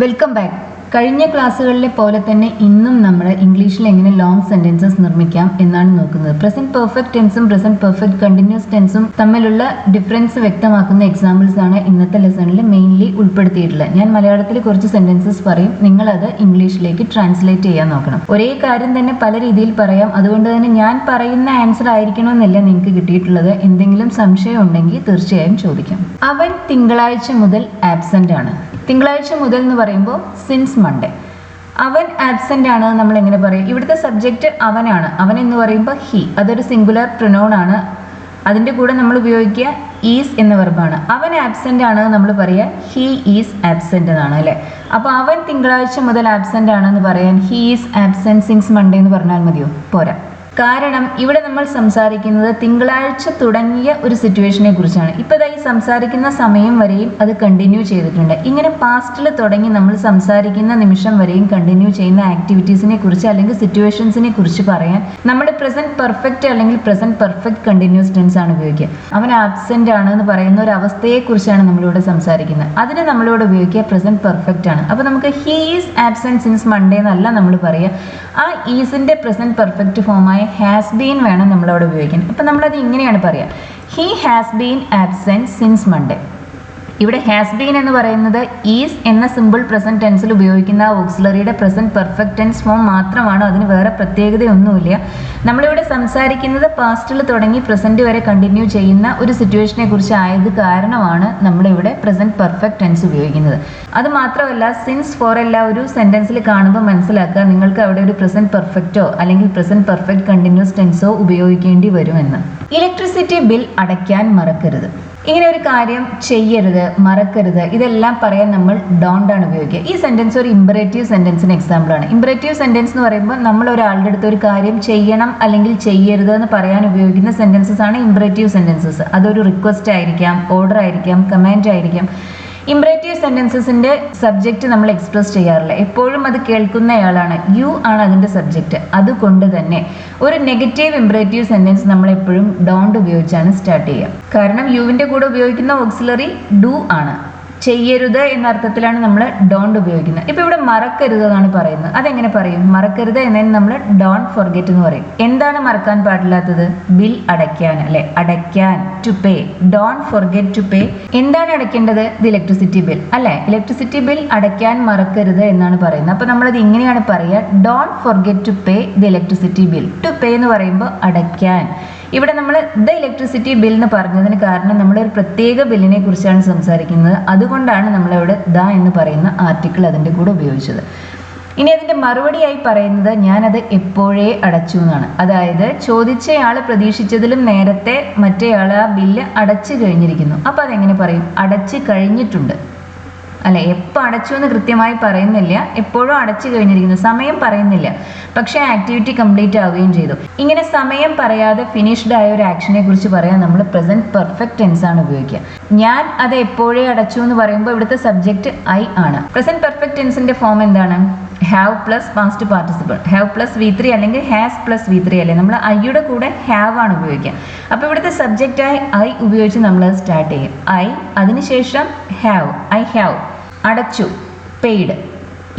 Welcome back. കഴിഞ്ഞ ക്ലാസ്സുകളിലെ പോലെ തന്നെ ഇന്നും നമ്മൾ ഇംഗ്ലീഷിൽ എങ്ങനെ ലോങ് സെന്റൻസസ് നിർമ്മിക്കാം എന്നാണ് നോക്കുന്നത്. പ്രസന്റ് പെർഫെക്റ്റ് ടെൻസും പ്രസന്റ് പെർഫെക്റ്റ് കണ്ടിന്യൂസ് ടെൻസും തമ്മിലുള്ള ഡിഫറൻസ് വ്യക്തമാക്കുന്ന എക്സാമ്പിൾസ് ആണ് ഇന്നത്തെ ലെസണിൽ മെയിൻലി ഉൾപ്പെടുത്തിയിട്ടുള്ളത്. ഞാൻ മലയാളത്തിൽ കുറച്ച് സെന്റൻസസ് പറയും, നിങ്ങൾ അത് ഇംഗ്ലീഷിലേക്ക് ട്രാൻസ്ലേറ്റ് ചെയ്യാൻ നോക്കണം. ഒരേ കാര്യം തന്നെ പല രീതിയിൽ പറയാം. അതുകൊണ്ട് തന്നെ ഞാൻ പറയുന്ന ആൻസർ ആയിരിക്കണമെന്നില്ല നിങ്ങൾക്ക് കിട്ടിയിട്ടുള്ളത്. എന്തെങ്കിലും സംശയം ഉണ്ടെങ്കിൽ തീർച്ചയായും ചോദിക്കാം. അവൻ തിങ്കളാഴ്ച മുതൽ ആബ്സെന്റ് ആണ്. തിങ്കളാഴ്ച മുതൽ എന്ന് പറയുമ്പോൾ സിൻസ് മൺഡേ. അവൻ ആബ്സെന്റ് ആണ് നമ്മൾ എങ്ങനെ പറയും? ഇവിടുത്തെ സബ്ജക്റ്റ് അവനാണ്. അവൻ എന്ന് പറയുമ്പോൾ ഹി, അതൊരു സിംഗുലർ പ്രൊനൗൺ ആണ്. അതിൻ്റെ കൂടെ നമ്മൾ ഉപയോഗിക്കുക ഈസ് എന്ന വെർബാണ്. അവൻ ആബ്സെന്റ് ആണ് നമ്മൾ പറയുക ഹി ഈസ് ആബ്സെന്റ് എന്നാണ്, അല്ലേ? അപ്പോൾ അവൻ തിങ്കളാഴ്ച മുതൽ ആബ്സെന്റ് ആണെന്ന് പറയാൻ he is absent since Monday എന്ന് പറഞ്ഞാൽ മതിയോ? പോരാ. കാരണം ഇവിടെ നമ്മൾ സംസാരിക്കുന്നത് തിങ്കളാഴ്ച തുടങ്ങിയ ഒരു സിറ്റുവേഷനെ കുറിച്ചാണ്. ഇപ്പോൾ ഈ സംസാരിക്കുന്ന സമയം വരെയും അത് കണ്ടിന്യൂ ചെയ്തിട്ടുണ്ട്. ഇങ്ങനെ പാസ്റ്റിൽ തുടങ്ങി നമ്മൾ സംസാരിക്കുന്ന നിമിഷം വരെയും കണ്ടിന്യൂ ചെയ്യുന്ന ആക്ടിവിറ്റീസിനെ കുറിച്ച് അല്ലെങ്കിൽ സിറ്റുവേഷൻസിനെ കുറിച്ച് പറയാൻ നമ്മുടെ പ്രസന്റ് പെർഫെക്റ്റ് അല്ലെങ്കിൽ പ്രസന്റ് പെർഫെക്റ്റ് കണ്ടിന്യൂസ് ടെൻസ് ആണ് ഉപയോഗിക്കുക. അവൻ ആബ്സെന്റ് ആണ് എന്ന് പറയുന്ന ഒരു അവസ്ഥയെ കുറിച്ചാണ് നമ്മളിവിടെ സംസാരിക്കുന്നത്. അതിന് നമ്മളിവിടെ ഉപയോഗിക്കുക പ്രസന്റ് പെർഫെക്റ്റ് ആണ്. അപ്പോൾ നമുക്ക് he is absent since Monday എന്നല്ല നമ്മൾ പറയുക. ആ ഈസിന്റെ പ്രസന്റ് പെർഫെക്റ്റ് ഫോമായ ഹാസ് ബീൻ വേണം നമ്മളവിടെ ഉപയോഗിക്കാൻ. അപ്പം നമ്മളത് ഇങ്ങനെയാണ് പറയുക, he has been absent since Monday. ഇവിടെ ഹാസ് ബീൻ എന്ന് പറയുന്നത് ഈസ് എന്ന സിമ്പിൾ പ്രസന്റ് ടെൻസിൽ ഉപയോഗിക്കുന്ന ഓക്സിലറിയുടെ പ്രസന്റ് പെർഫെക്റ്റ് ടെൻസ് ഫോം മാത്രമാണ്. അതിന് വേറെ പ്രത്യേകതയൊന്നുമില്ല. നമ്മളിവിടെ സംസാരിക്കുന്നത് പാസ്റ്റിൽ തുടങ്ങി പ്രസന്റ് വരെ കണ്ടിന്യൂ ചെയ്യുന്ന ഒരു സിറ്റുവേഷനെ കുറിച്ച് ആയത് കാരണമാണ് നമ്മളിവിടെ പ്രസന്റ് പെർഫെക്റ്റ് ടെൻസ് ഉപയോഗിക്കുന്നത്. അത് മാത്രമല്ല, സിൻസ് ഫോർ എല്ലാ ഒരു സെന്റൻസിൽ കാണുമ്പോൾ മനസ്സിലാക്കുക നിങ്ങൾക്ക് അവിടെ ഒരു പ്രസന്റ് പെർഫെക്റ്റോ അല്ലെങ്കിൽ പ്രസന്റ് പെർഫെക്റ്റ് കണ്ടിന്യൂസ് ടെൻസോ ഉപയോഗിക്കേണ്ടി വരുമെന്ന്. ഇലക്ട്രിസിറ്റി ബിൽ അടയ്ക്കാൻ മറക്കരുത്. ഇങ്ങനെ ഒരു കാര്യം ചെയ്യരുത്, മറക്കരുത്, ഇതെല്ലാം പറയാൻ നമ്മൾ ഡോണ്ട് ആണ് ഉപയോഗിക്കുക. ഈ സെന്റൻസ് ഒരു ഇമ്പറേറ്റീവ് സെന്റൻസിന് എക്സാമ്പിൾ ആണ്. ഇമ്പറേറ്റീവ് സെന്റൻസ് എന്ന് പറയുമ്പോൾ നമ്മൾ ഒരാളുടെ അടുത്ത് ഒരു കാര്യം ചെയ്യണം അല്ലെങ്കിൽ ചെയ്യരുത് എന്ന് പറയാൻ ഉപയോഗിക്കുന്ന സെന്റൻസസ് ആണ് ഇമ്പറേറ്റീവ് സെന്റൻസസ്. അതൊരു റിക്വസ്റ്റ് ആയിരിക്കാം, ഓർഡർ ആയിരിക്കാം, കമാൻഡ് ആയിരിക്കാം. ഇമ്പറേറ്റീവ് സെന്റൻസസിന്റെ സബ്ജക്റ്റ് നമ്മൾ എക്സ്പ്രസ് ചെയ്യാറില്ല. എപ്പോഴും അത് കേൾക്കുന്നയാളാണ്, യു ആണ് അതിന്റെ സബ്ജക്റ്റ്. അതുകൊണ്ട് തന്നെ ഒരു നെഗറ്റീവ് ഇമ്പറേറ്റീവ് സെന്റൻസ് നമ്മൾ എപ്പോഴും ഡോണ്ട് ഉപയോഗിച്ചാണ് സ്റ്റാർട്ട് ചെയ്യുക. കാരണം യുവിന്റെ കൂടെ ഉപയോഗിക്കുന്ന ഓക്സിലറി ഡു ആണ്. ചെയ്യരുത് എന്ന അർത്ഥത്തിലാണ് നമ്മൾ ഡോണ്ട് ഉപയോഗിക്കുന്നത്. ഇപ്പൊ ഇവിടെ മറക്കരുത് എന്നാണ് പറയുന്നത്. അതെങ്ങനെ പറയും? മറക്കരുത് എന്നതിന് നമ്മൾ ഡോണ്ട് ഫോർഗെറ്റ് എന്ന് പറയും. എന്താണ് മറക്കാൻ പാടില്ലാത്തത്? ബിൽ അടയ്ക്കാൻ, അല്ലെ? അടയ്ക്കാൻ, to pay. Don't forget to pay. എന്താണ് അടയ്ക്കേണ്ടത്? ദി ഇലക്ട്രിസിറ്റി ബിൽ, അല്ലെ? ഇലക്ട്രിസിറ്റി ബിൽ അടയ്ക്കാൻ മറക്കരുത് എന്നാണ് പറയുന്നത്. അപ്പൊ നമ്മളത് ഇങ്ങനെയാണ് പറയുക, don't forget to pay the electricity bill. To pay എന്ന് പറയുമ്പോൾ അടയ്ക്കാൻ. ഇവിടെ നമ്മൾ ദ ഇലക്ട്രിസിറ്റി ബിൽ എന്ന് പറഞ്ഞതിന് കാരണം നമ്മൾ ഒരു പ്രത്യേക ബില്ലിനെ കുറിച്ചാണ് സംസാരിക്കുന്നത്. അതുകൊണ്ടാണ് നമ്മളിവിടെ ദ എന്ന് പറയുന്ന ആർട്ടിക്കിൾ അതിൻ്റെ കൂടെ ഉപയോഗിച്ചത്. ഇനി അതിൻ്റെ മറുപടിയായി പറയുന്നത് ഞാനത് എപ്പോഴേ അടച്ചു എന്നാണ്. അതായത് ചോദിച്ചയാൾ പ്രതീക്ഷിച്ചതിലും നേരത്തെ മറ്റേയാൾ ആ ബില്ല് അടച്ചു കഴിഞ്ഞിരിക്കുന്നു. അപ്പോൾ അതെങ്ങനെ പറയും? അടച്ചു കഴിഞ്ഞിട്ടുണ്ട്, അല്ലെ? എപ്പോൾ അടച്ചു എന്ന് കൃത്യമായി പറയുന്നില്ല, എപ്പോഴും അടച്ചു കഴിഞ്ഞിരിക്കുന്നു, സമയം പറയുന്നില്ല, പക്ഷേ ആക്ടിവിറ്റി കംപ്ലീറ്റ് ആവുകയും ചെയ്തു. ഇങ്ങനെ സമയം പറയാതെ ഫിനിഷ്ഡ് ആയ ഒരു ആക്ഷനെ കുറിച്ച് പറയാൻ നമ്മൾ പ്രസന്റ് പെർഫെക്റ്റ് ടെൻസ് ആണ് ഉപയോഗിക്കുക. ഞാൻ അത് എപ്പോഴേ അടച്ചു എന്ന് പറയുമ്പോൾ ഇവിടുത്തെ സബ്ജക്റ്റ് ഐ ആണ്. പ്രസന്റ് പെർഫെക്റ്റ് ടെൻസിന്റെ ഫോം എന്താണ്? Have plus past participle. Have plus V3 അല്ലെങ്കിൽ ഹാസ് പ്ലസ് V3, അല്ലേ? നമ്മൾ ഐയുടെ കൂടെ ഹാവ് ആണ് ഉപയോഗിക്കുക. അപ്പോൾ ഇവിടുത്തെ സബ്ജക്റ്റായി ഐ ഉപയോഗിച്ച് നമ്മൾ സ്റ്റാർട്ട് ചെയ്യും. ഐ, അതിനുശേഷം ഹാവ്, ഐ ഹാവ്. അടച്ചു, പെയ്ഡ്.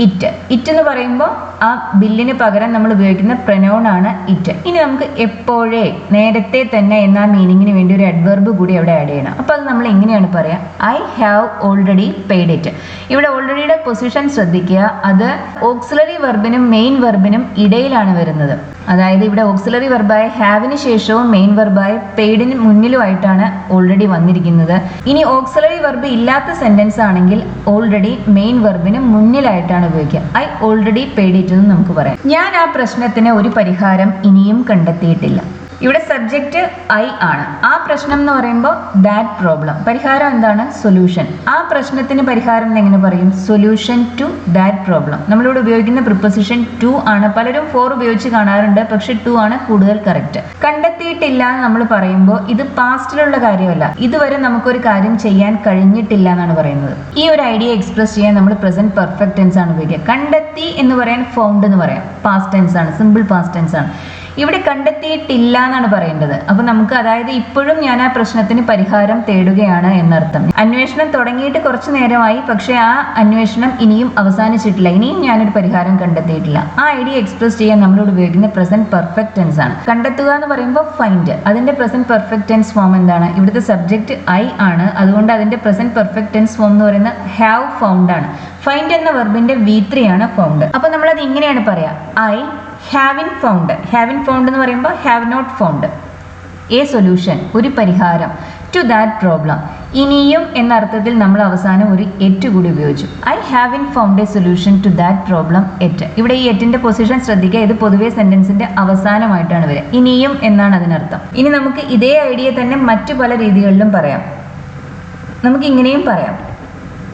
ഇറ്റ് എന്ന് പറയുമ്പോൾ ആ ബില്ലിന് പകരം നമ്മൾ ഉപയോഗിക്കുന്ന പ്രനൗൺ ആണ് ഇറ്റ്. ഇനി നമുക്ക് എപ്പോഴേ, നേരത്തെ തന്നെ എന്ന മീനിങ്ങിന് വേണ്ടി ഒരു അഡ്വർബ് കൂടി അവിടെ ആഡ് ചെയ്യണം. അപ്പോൾ അത് നമ്മൾ എങ്ങനെയാണ് പറയുക? I have already paid it. ഇവിടെ ഓൾറെഡിയുടെ പൊസിഷൻ ശ്രദ്ധിക്കുക. അത് ഓക്സിലറി വെർബിനും മെയിൻ വെർബിനും ഇടയിലാണ് വരുന്നത്. അതായത് ഇവിടെ ഓക്സിലറി വെർബായ ഹാവിന് ശേഷവും മെയിൻ വെർബായ പെയ്ഡിന് മുന്നിലുമായിട്ടാണ് ഓൾറെഡി വന്നിരിക്കുന്നത്. ഇനി ഓക്സിലറി വെർബ് ഇല്ലാത്ത സെന്റൻസ് ആണെങ്കിൽ ഓൾറെഡി മെയിൻ വെർബിന് മുന്നിലായിട്ടാണ് ഉപയോഗിക്കുക. ഐ ഓൾറെഡി പെയ്ഡ് ഇറ്റ് എന്ന് നമുക്ക് പറയാം. ഞാൻ ആ പ്രശ്നത്തിന് ഒരു പരിഹാരം ഇനിയും കണ്ടെത്തിയിട്ടില്ല. ഇവിടെ സബ്ജക്റ്റ് ഐ ആണ്. ആ പ്രശ്നം എന്ന് പറയുമ്പോൾ ദാറ്റ് പ്രോബ്ലം. പരിഹാരം എന്താണ്? സൊല്യൂഷൻ. ആ പ്രശ്നത്തിന് പരിഹാരം എങ്ങനെ പറയും? Solution to that problem. നമ്മളിവിടെ ഉപയോഗിക്കുന്ന പ്രിപ്പോസിഷൻ ടു ആണ്. പലരും ഫോർ ഉപയോഗിച്ച് കാണാറുണ്ട്, പക്ഷെ ടു ആണ് കൂടുതൽ കറക്റ്റ്. കണ്ടെത്തിയിട്ടില്ല എന്ന് നമ്മൾ പറയുമ്പോൾ ഇത് പാസ്റ്റിലുള്ള കാര്യമല്ല. ഇതുവരെ നമുക്കൊരു കാര്യം ചെയ്യാൻ കഴിഞ്ഞിട്ടില്ല എന്നാണ് പറയുന്നത്. ഈ ഒരു ഐഡിയ എക്സ്പ്രസ് ചെയ്യാൻ നമ്മൾ പ്രസന്റ് പെർഫെക്റ്റ് ടെൻസ് ആണ് ഉപയോഗിക്കുക. കണ്ടെത്തി എന്ന് പറയാൻ ഫൗണ്ട് എന്ന് പറയാം. പാസ്റ്റ് ടെൻസ് ആണ്, സിമ്പിൾ പാസ്റ്റ് ടെൻസ് ആണ്. ഇവിടെ കണ്ടെത്തിയിട്ടില്ല എന്നാണ് പറയേണ്ടത്. അപ്പൊ നമുക്ക് അതായത് ഇപ്പോഴും ഞാൻ ആ പ്രശ്നത്തിന് പരിഹാരം തേടുകയാണ് എന്നർത്ഥം. അന്വേഷണം തുടങ്ങിയിട്ട് കുറച്ചു നേരമായി, പക്ഷെ ആ അന്വേഷണം ഇനിയും അവസാനിച്ചിട്ടില്ല, ഇനിയും ഞാനൊരു പരിഹാരം കണ്ടെത്തിയിട്ടില്ല. ആ ഐഡിയ എക്സ്പ്രസ് ചെയ്യാൻ നമ്മളോട് ഉപയോഗിക്കുന്ന പ്രസന്റ് പെർഫെക്റ്റ് ടെൻസ് ആണ്. കണ്ടെത്തുക എന്ന് പറയുമ്പോൾ ഫൈൻഡ്, അതിന്റെ പ്രസന്റ് പെർഫെക്റ്റ് ടെൻസ് ഫോം എന്താണ്? ഇവിടുത്തെ സബ്ജക്ട് ഐ ആണ്, അതുകൊണ്ട് അതിന്റെ പ്രസന്റ് പെർഫെക്റ്റ് ടെൻസ് ഫോം എന്ന് പറയുന്നത് ഹാവ് ഫൗണ്ട് ആണ്. ഫൈൻഡ് എന്ന വെർബിന്റെ V3 ആണ് ഫൗണ്ട്. അപ്പൊ നമ്മളത് ഇങ്ങനെയാണ് പറയാ, I haven't found. Haven't found എന്ന് പറയുമ്പോൾ have not found a solution, ഒരു പരിഹാരം, ടു ദാറ്റ് പ്രോബ്ലം. ഇനിയും എന്ന അർത്ഥത്തിൽ നമ്മൾ അവസാനം ഒരു എറ്റ് കൂടി ഉപയോഗിച്ചു. I haven't found a solution to that problem yet. ഇവിടെ ഈ എറ്റിന്റെ പൊസിഷൻ ശ്രദ്ധിക്കുക, ഇത് പൊതുവെ സെന്റൻസിന്റെ അവസാനമായിട്ടാണ് വരിക. ഇനിയും എന്നാണ് അതിനർത്ഥം. ഇനി നമുക്ക് ഇതേ ഐഡിയ തന്നെ മറ്റു പല രീതികളിലും പറയാം. നമുക്ക് ഇങ്ങനെയും പറയാം,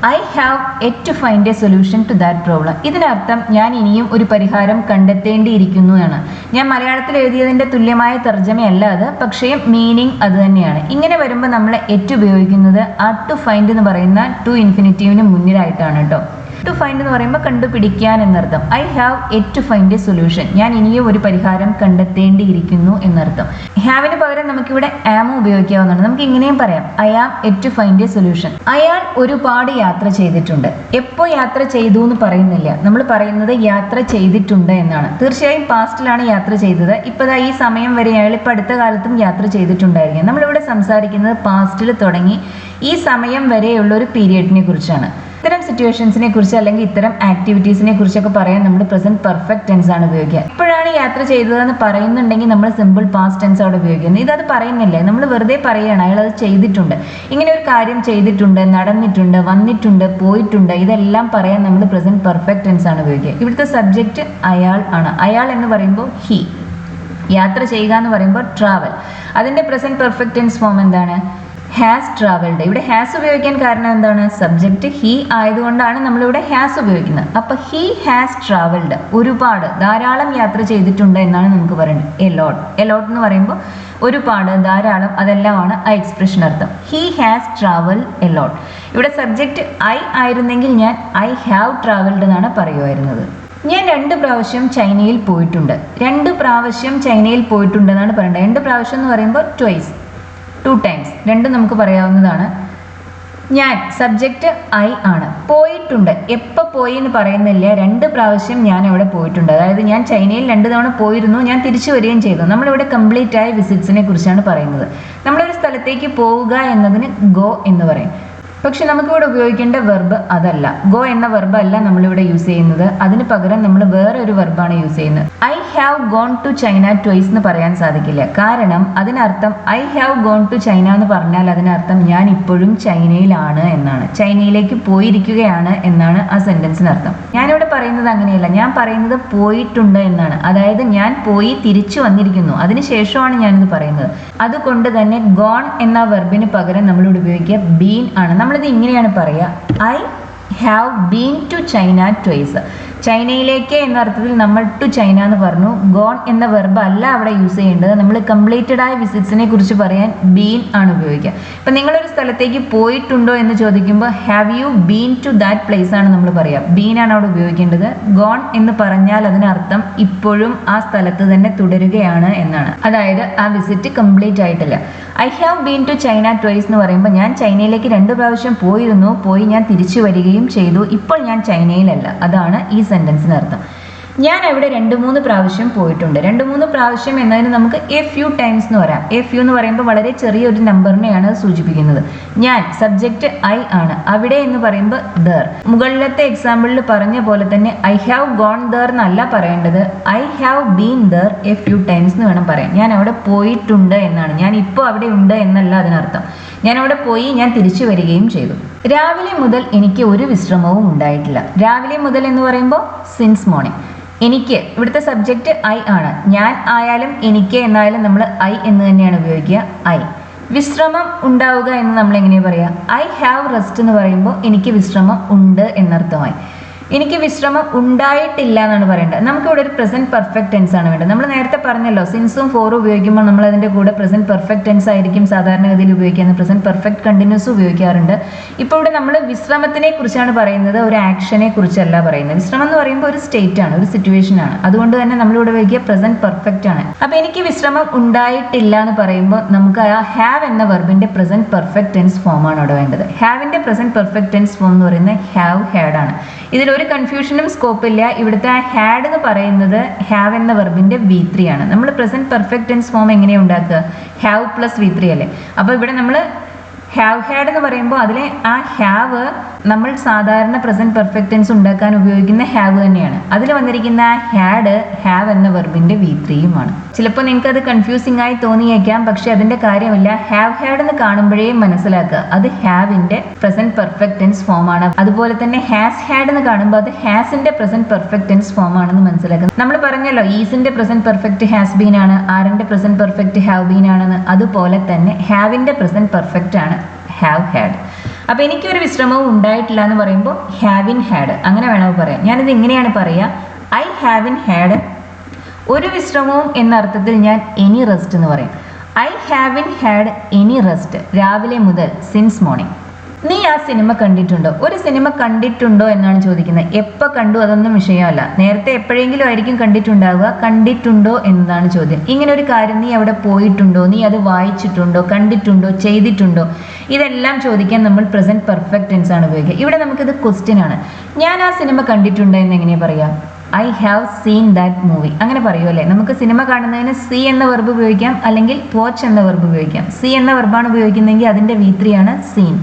I have yet to find a solution to that problem. ഇതിനർത്ഥം ഞാൻ ഇനിയും ഒരു പരിഹാരം കണ്ടെത്തേണ്ടിയിരിക്കുന്നു ആണ്. ഞാൻ മലയാളത്തിൽ എഴുതിയതിന്റെ തുല്യമായ തർജ്ജമയല്ല അത്, പക്ഷേ മീനിങ് അത് തന്നെയാണ്. ഇങ്ങനെ വരുമ്പോൾ നമ്മൾ എറ്റ് ഉപയോഗിക്കുന്നത് ആ ടു ഫൈൻഡ് എന്ന് പറയുന്ന ടു ഇൻഫിനിറ്റീവിന് മുന്നിലായിട്ടാണ് കേട്ടോ. ടു ഫൈൻഡ് എന്ന് പറയുമ്പോൾ കണ്ടുപിടിക്കാൻ എന്നർത്ഥം. I have yet to find a solution, ഞാൻ ഇനിയും ഒരു പരിഹാരം കണ്ടെത്തേണ്ടിയിരിക്കുന്നു എന്നർത്ഥം. ഹാവിന് പകരം നമുക്കിവിടെ ആം ഉപയോഗിക്കാവുന്നതാണ്. നമുക്ക് ഇങ്ങനെയും പറയാം, I am yet to find a solution. അയാൾ ഒരുപാട് യാത്ര ചെയ്തിട്ടുണ്ട്. എപ്പോൾ യാത്ര ചെയ്തു എന്ന് പറയുന്നില്ല, നമ്മൾ പറയുന്നത് യാത്ര ചെയ്തിട്ടുണ്ട് എന്നാണ്. തീർച്ചയായും പാസ്റ്റിലാണ് യാത്ര ചെയ്തത്. ഇപ്പതാ ഈ സമയം വരെ അയാൾ ഇപ്പം അടുത്ത കാലത്തും യാത്ര ചെയ്തിട്ടുണ്ടായിരിക്കും. നമ്മളിവിടെ സംസാരിക്കുന്നത് പാസ്റ്റിൽ തുടങ്ങി ഈ സമയം വരെയുള്ള ഒരു പീരിയഡിനെ കുറിച്ചാണ്. ഇത്തരം സിറ്റുവേഷൻസിനെ കുറിച്ച് അല്ലെങ്കിൽ ഇത്തരം ആക്ടിവിറ്റീസിനെ കുറിച്ചൊക്കെ പറയാൻ നമ്മൾ പ്രസന്റ് പെർഫെക്റ്റ് ടെൻസ് ആണ് ഉപയോഗിക്കുക. എപ്പോഴാണ് യാത്ര ചെയ്തതെന്ന് പറയുന്നുണ്ടെങ്കിൽ നമ്മൾ സിമ്പിൾ പാസ്റ്റ് ടെൻസ് ആണ് ഉപയോഗിക്കുന്നത്. ഇതത് പറയുന്നില്ല, നമ്മൾ വെറുതെ പറയുകയാണ് അയാൾ അത് ചെയ്തിട്ടുണ്ട്, ഇങ്ങനെ ഒരു കാര്യം ചെയ്തിട്ടുണ്ട്, നടന്നിട്ടുണ്ട്, വന്നിട്ടുണ്ട്, പോയിട്ടുണ്ട്, ഇതെല്ലാം പറയാൻ നമ്മൾ പ്രസന്റ് പെർഫെക്റ്റ് ടെൻസ് ആണ് ഉപയോഗിക്കുക. ഇവിടുത്തെ സബ്ജക്റ്റ് അയാൾ ആണ്. അയാൾ എന്ന് പറയുമ്പോൾ ഹി. യാത്ര ചെയ്യുക എന്ന് പറയുമ്പോൾ ട്രാവൽ. അതിന്റെ പ്രസന്റ് പെർഫെക്റ്റ് ടെൻസ് ഫോം എന്താണ്? Has travelled. ഇവിടെ ഹാസ് ഉപയോഗിക്കാൻ കാരണം എന്താണ്? സബ്ജക്റ്റ് ഹി ആയതുകൊണ്ടാണ് നമ്മളിവിടെ ഹാസ് ഉപയോഗിക്കുന്നത്. അപ്പൊ ഹി ഹാസ് ട്രാവൽഡ്, ഒരുപാട്, ധാരാളം യാത്ര ചെയ്തിട്ടുണ്ട് എന്നാണ് നമുക്ക് പറയുന്നത്. A lot. എ ലോട്ട് എന്ന് പറയുമ്പോൾ ഒരുപാട്, ധാരാളം, അതെല്ലാമാണ് ആ എക്സ്പ്രഷൻ അർത്ഥം. He has travel a lot. ഇവിടെ സബ്ജക്റ്റ് ഐ ആയിരുന്നെങ്കിൽ ഞാൻ ഐ ഹാവ് ട്രാവൽഡ് എന്നാണ് പറയുമായിരുന്നത്. ഞാൻ 2 പ്രാവശ്യം ചൈനയിൽ പോയിട്ടുണ്ട്. 2 പ്രാവശ്യം ചൈനയിൽ പോയിട്ടുണ്ടെന്നാണ് പറയേണ്ടത്. 2 പ്രാവശ്യം എന്ന് പറയുമ്പോൾ ട്വൈസ്, 2 times, രണ്ടും നമുക്ക് പറയാവുന്നതാണ്. ഞാൻ സബ്ജക്റ്റ് ഐ ആണ്. പോയിട്ടുണ്ട്, എപ്പോൾ പോയി എന്ന് പറയുന്നില്ല, 2 പ്രാവശ്യം ഞാൻ അവിടെ പോയിട്ടുണ്ട്. അതായത് ഞാൻ ചൈനയിൽ 2 തവണ പോയിരുന്നു, ഞാൻ തിരിച്ചു വരികയും ചെയ്തു. നമ്മളിവിടെ കംപ്ലീറ്റ് ആയ വിസിറ്റ്സിനെ കുറിച്ചാണ് പറയുന്നത്. നമ്മളൊരു സ്ഥലത്തേക്ക് പോവുക എന്നതിന് ഗോ എന്ന് പറയും. പക്ഷെ നമുക്കിവിടെ ഉപയോഗിക്കേണ്ട വെർബ് അതല്ല. ഗോ എന്ന വെർബ് അല്ല നമ്മളിവിടെ യൂസ് ചെയ്യുന്നത്. അതിന് പകരം നമ്മൾ വേറെ ഒരു വെർബാണ് യൂസ് ചെയ്യുന്നത്. I have gone to China twice എന്ന് പറയാൻ സാധിക്കില്ല. കാരണം അതിനർത്ഥം I have gone to China എന്ന് പറഞ്ഞാൽ അതിനർത്ഥം ഞാൻ ഇപ്പോഴും ചൈനയിലാണ് എന്നാണ്, ചൈനയിലേക്ക് പോയിരിക്കുകയാണ് എന്നാണ് ആ സെന്റൻസിനർത്ഥം. ഞാനിവിടെ പറയുന്നത് അങ്ങനെയല്ല, ഞാൻ പറയുന്നത് പോയിട്ടുണ്ട് എന്നാണ്. അതായത് ഞാൻ പോയി തിരിച്ചു വന്നിരിക്കുന്നു, അതിനുശേഷമാണ് ഞാനിത് പറയുന്നത്. അതുകൊണ്ട് തന്നെ ഗോൺ എന്ന വെർബിന് പകരം നമ്മളിവിടെ ഉപയോഗിക്കുക ബീൻ ആണ്. നമ്മളിത് ഇങ്ങനെയാണ് പറയുക, I have been to China twice. ചൈനയിലേക്ക് എന്ന അർത്ഥത്തിൽ നമ്മൾ ടു ചൈന എന്ന് പറഞ്ഞു. ഗോൺ എന്ന വെർബ് അല്ല അവിടെ യൂസ് ചെയ്യേണ്ടത്. നമ്മൾ കംപ്ലീറ്റഡ് ആയ വിസിറ്റ്സിനെ കുറിച്ച് പറയാൻ ബീൻ ആണ് ഉപയോഗിക്കുക. ഇപ്പം നിങ്ങളൊരു സ്ഥലത്തേക്ക് പോയിട്ടുണ്ടോ എന്ന് ചോദിക്കുമ്പോൾ have you been to that place ആണ് നമ്മൾ പറയുക. ബീൻ ആണ് അവിടെ ഉപയോഗിക്കേണ്ടത്. ഗോൺ എന്ന് പറഞ്ഞാൽ അതിനർത്ഥം ഇപ്പോഴും ആ സ്ഥലത്ത് തന്നെ തുടരുകയാണ് എന്നാണ്. അതായത് ആ വിസിറ്റ് കംപ്ലീറ്റ് ആയിട്ടില്ല. I have been to China twice എന്ന് പറയുമ്പോൾ ഞാൻ ചൈനയിലേക്ക് 2 പ്രാവശ്യം പോയിരുന്നു, പോയി ഞാൻ തിരിച്ചു വരികയും ചെയ്തു, ഇപ്പോൾ ഞാൻ ചൈനയിലല്ല. അതാണ് ഈ സെന്റൻസിന് അർത്ഥം. ഞാൻ അവിടെ 2-3 പ്രാവശ്യം പോയിട്ടുണ്ട്. 2-3 പ്രാവശ്യം എന്നതിന് നമുക്ക് എ ഫ്യൂ ടൈംസ് എന്ന് പറയാം. എ ഫ്യൂ എന്ന് പറയുമ്പോൾ വളരെ ചെറിയൊരു നമ്പറിനെയാണ് സൂചിപ്പിക്കുന്നത്. ഞാൻ സബ്ജക്റ്റ് ഐ ആണ്. അവിടെ എന്ന് പറയുമ്പോൾ ദർ. മുകളിലത്തെ എക്സാമ്പിളിൽ പറഞ്ഞ പോലെ തന്നെ ഐ ഹാവ് ഗോൺ ദർ എന്നല്ല പറയേണ്ടത്, I have been there A few times എന്ന് വേണം പറയാൻ. ഞാൻ അവിടെ പോയിട്ടുണ്ട് എന്നാണ്, ഞാൻ ഇപ്പോൾ അവിടെ ഉണ്ട് എന്നല്ല അതിനർത്ഥം. ഞാൻ അവിടെ പോയി, ഞാൻ തിരിച്ചു വരികയും ചെയ്തു. രാവിലെ മുതൽ എനിക്ക് ഒരു വിശ്രമവും ഉണ്ടായിട്ടില്ല. രാവിലെ മുതൽ എന്ന് പറയുമ്പോൾ സിൻസ് മോർണിംഗ്. എനിക്ക്, ഇവിടുത്തെ സബ്ജക്റ്റ് ഐ ആണ്. ഞാൻ ആയാലും എനിക്ക് എന്നായാലും നമ്മൾ ഐ എന്ന് തന്നെയാണ് ഉപയോഗിക്കുക. ഐ. വിശ്രമം ഉണ്ടാവുക എന്ന് നമ്മൾ എങ്ങനെയാണ് പറയുക? ഐ ഹാവ് റെസ്റ്റ് എന്ന് പറയുമ്പോൾ എനിക്ക് വിശ്രമം ഉണ്ട് എന്നർത്ഥമായി. എനിക്ക് വിശ്രമം ഉണ്ടായിട്ടില്ല എന്നാണ് പറയേണ്ടത്. നമുക്കിവിടെ ഒരു പ്രസന്റ് പെർഫെക്റ്റ് ടെൻസ് ആണ് വേണ്ടത്. നമ്മൾ നേരത്തെ പറഞ്ഞല്ലോ സിൻസും ഫോറും ഉപയോഗിക്കുമ്പോൾ നമ്മൾ അതിന്റെ കൂടെ പ്രസന്റ് പെർഫെക്റ്റ് ടെൻസ് ആയിരിക്കും സാധാരണഗതിയിൽ ഉപയോഗിക്കുന്നത്. പ്രസന്റ് പെർഫെക്റ്റ് കണ്ടിന്യൂസ് ഉപയോഗിക്കാറുണ്ട്. ഇപ്പോൾ ഇവിടെ നമ്മൾ വിശ്രമത്തിനെ കുറിച്ചാണ് പറയുന്നത്, ഒരു ആക്ഷനെ കുറിച്ചല്ല പറയുന്നത്. വിശ്രമം എന്ന് പറയുമ്പോൾ ഒരു സ്റ്റേറ്റ് ആണ്, ഒരു സിറ്റുവേഷൻ ആണ്. അതുകൊണ്ട് തന്നെ നമ്മളിവിടെ ഉപയോഗിക്കുക പ്രസന്റ് പെർഫെക്റ്റ് ആണ്. അപ്പൊ എനിക്ക് വിശ്രമം ഉണ്ടായിട്ടില്ല എന്ന് പറയുമ്പോൾ നമുക്ക് ആ ഹാവ് എന്ന വെർബിന്റെ പ്രസന്റ് പെർഫെക്റ്റ് ടെൻസ് ഫോം ആണ് അവിടെ വേണ്ടത്. ഹാവിന്റെ പ്രസന്റ് പെർഫെക്റ്റ് ടെൻസ് ഫോം എന്ന് പറയുന്നത് ഹാവ് ഹാഡ് ആണ്. ഇതിലൊരു കൺഫ്യൂഷനും സ്കോപ്പ് ഇല്ല. ഇവിടുത്തെ ഹാഡ് എന്ന് പറയുന്നത് ഹാവ് എന്ന വെർബിന്റെ V3 ആണ്. നമ്മൾ പ്രസന്റ് പെർഫെക്റ്റ് ടെൻസ് ഫോം എങ്ങനെയാണ് ഉണ്ടാക്കുക? ഹാവ് പ്ലസ് V3 അല്ലേ. അപ്പോൾ ഇവിടെ നമ്മൾ ഹാവ് ഹാഡ് എന്ന് പറയുമ്പോൾ അതിലെ ആ ഹാവ് നമ്മൾ സാധാരണ പ്രസന്റ് പെർഫെക്റ്റ് ടെൻസ് ഉണ്ടാക്കാൻ ഉപയോഗിക്കുന്ന ഹാവ് തന്നെയാണ്. അതിൽ വന്നിരിക്കുന്ന ആ ഹാഡ് ഹാവ് എന്ന വെർബിന്റെ V3യുമാണ്. ചിലപ്പോൾ നിങ്ങൾക്ക് അത് കൺഫ്യൂസിംഗ് ആയി തോന്നിയേക്കാം, പക്ഷെ അതിന്റെ കാര്യമില്ല. ഹാവ് ഹാഡ് എന്ന് കാണുമ്പോഴേ മനസ്സിലാക്കുക അത് ഹാവിന്റെ പ്രസന്റ് പെർഫെക്റ്റ് ടെൻസ് ഫോം ആണ്. അതുപോലെ തന്നെ ഹാസ് ഹാഡ് എന്ന് കാണുമ്പോൾ അത് ഹാസിന്റെ പ്രസന്റ് പെർഫെക്റ്റ് ടെൻസ് ഫോം ആണെന്ന് മനസ്സിലാക്കുക. നമ്മൾ പറഞ്ഞല്ലോ ഈസിന്റെ പ്രസന്റ് പെർഫെക്റ്റ് ഹാസ് ബീൻ ആണ്, ആറിന്റെ പ്രസന്റ് പെർഫെക്റ്റ് ഹാവ് ബീൻ ആണെന്ന്. അതുപോലെ തന്നെ ഹാവിന്റെ പ്രസന്റ് പെർഫെക്റ്റ് ആണ് ഹാവ് ഹാഡ്. അപ്പൊ എനിക്കൊരു വിശ്രമവും ഉണ്ടായിട്ടില്ല എന്ന് പറയുമ്പോൾ ഹാവിൻ ഹാഡ് അങ്ങനെ വേണമെങ്കിൽ പറയാം. ഞാനിത് ഇങ്ങനെയാണ് പറയുക, ഐ ഹാവിൻ ഹാഡ് ഒരു വിശ്രമവും എന്ന അർത്ഥത്തിൽ ഞാൻ എനി റെസ്റ്റ് എന്ന് പറയും. I haven't had any rest രാവിലെ മുതൽ സിൻസ് മോർണിംഗ്. നീ ആ സിനിമ കണ്ടിട്ടുണ്ടോ? ഒരു സിനിമ കണ്ടിട്ടുണ്ടോ എന്നാണ് ചോദിക്കുന്നത്. എപ്പോൾ കണ്ടു അതൊന്നും വിഷയമല്ല. നേരത്തെ എപ്പോഴെങ്കിലും ആയിരിക്കും കണ്ടിട്ടുണ്ടാവുക. കണ്ടിട്ടുണ്ടോ എന്നതാണ് ചോദ്യം. ഇങ്ങനെ ഒരു കാര്യം നീ അവിടെ പോയിട്ടുണ്ടോ, നീ അത് വായിച്ചിട്ടുണ്ടോ, കണ്ടിട്ടുണ്ടോ, ചെയ്തിട്ടുണ്ടോ, ഇതെല്ലാം ചോദിക്കാൻ നമ്മൾ പ്രസന്റ് പെർഫെക്റ്റ് ടെൻസ് ആണ് ഉപയോഗിക്കുക. ഇവിടെ നമുക്കിത് ക്വസ്റ്റ്യൻ ആണ്. ഞാൻ ആ സിനിമ കണ്ടിട്ടുണ്ടോ എന്ന് എങ്ങനെയാണ് പറയാം? I have seen that movie അങ്ങനെ പറയുമല്ലേ. നമുക്ക് സിനിമ കാണുന്നതിന് സീ എന്ന വെർബ് ഉപയോഗിക്കാം, അല്ലെങ്കിൽ വാച്ച് എന്ന വെർബ് ഉപയോഗിക്കാം. സീ എന്ന വെർബാണ് ഉപയോഗിക്കുന്നതെങ്കിൽ അതിന്റെ V3 ആണ് സീൻ.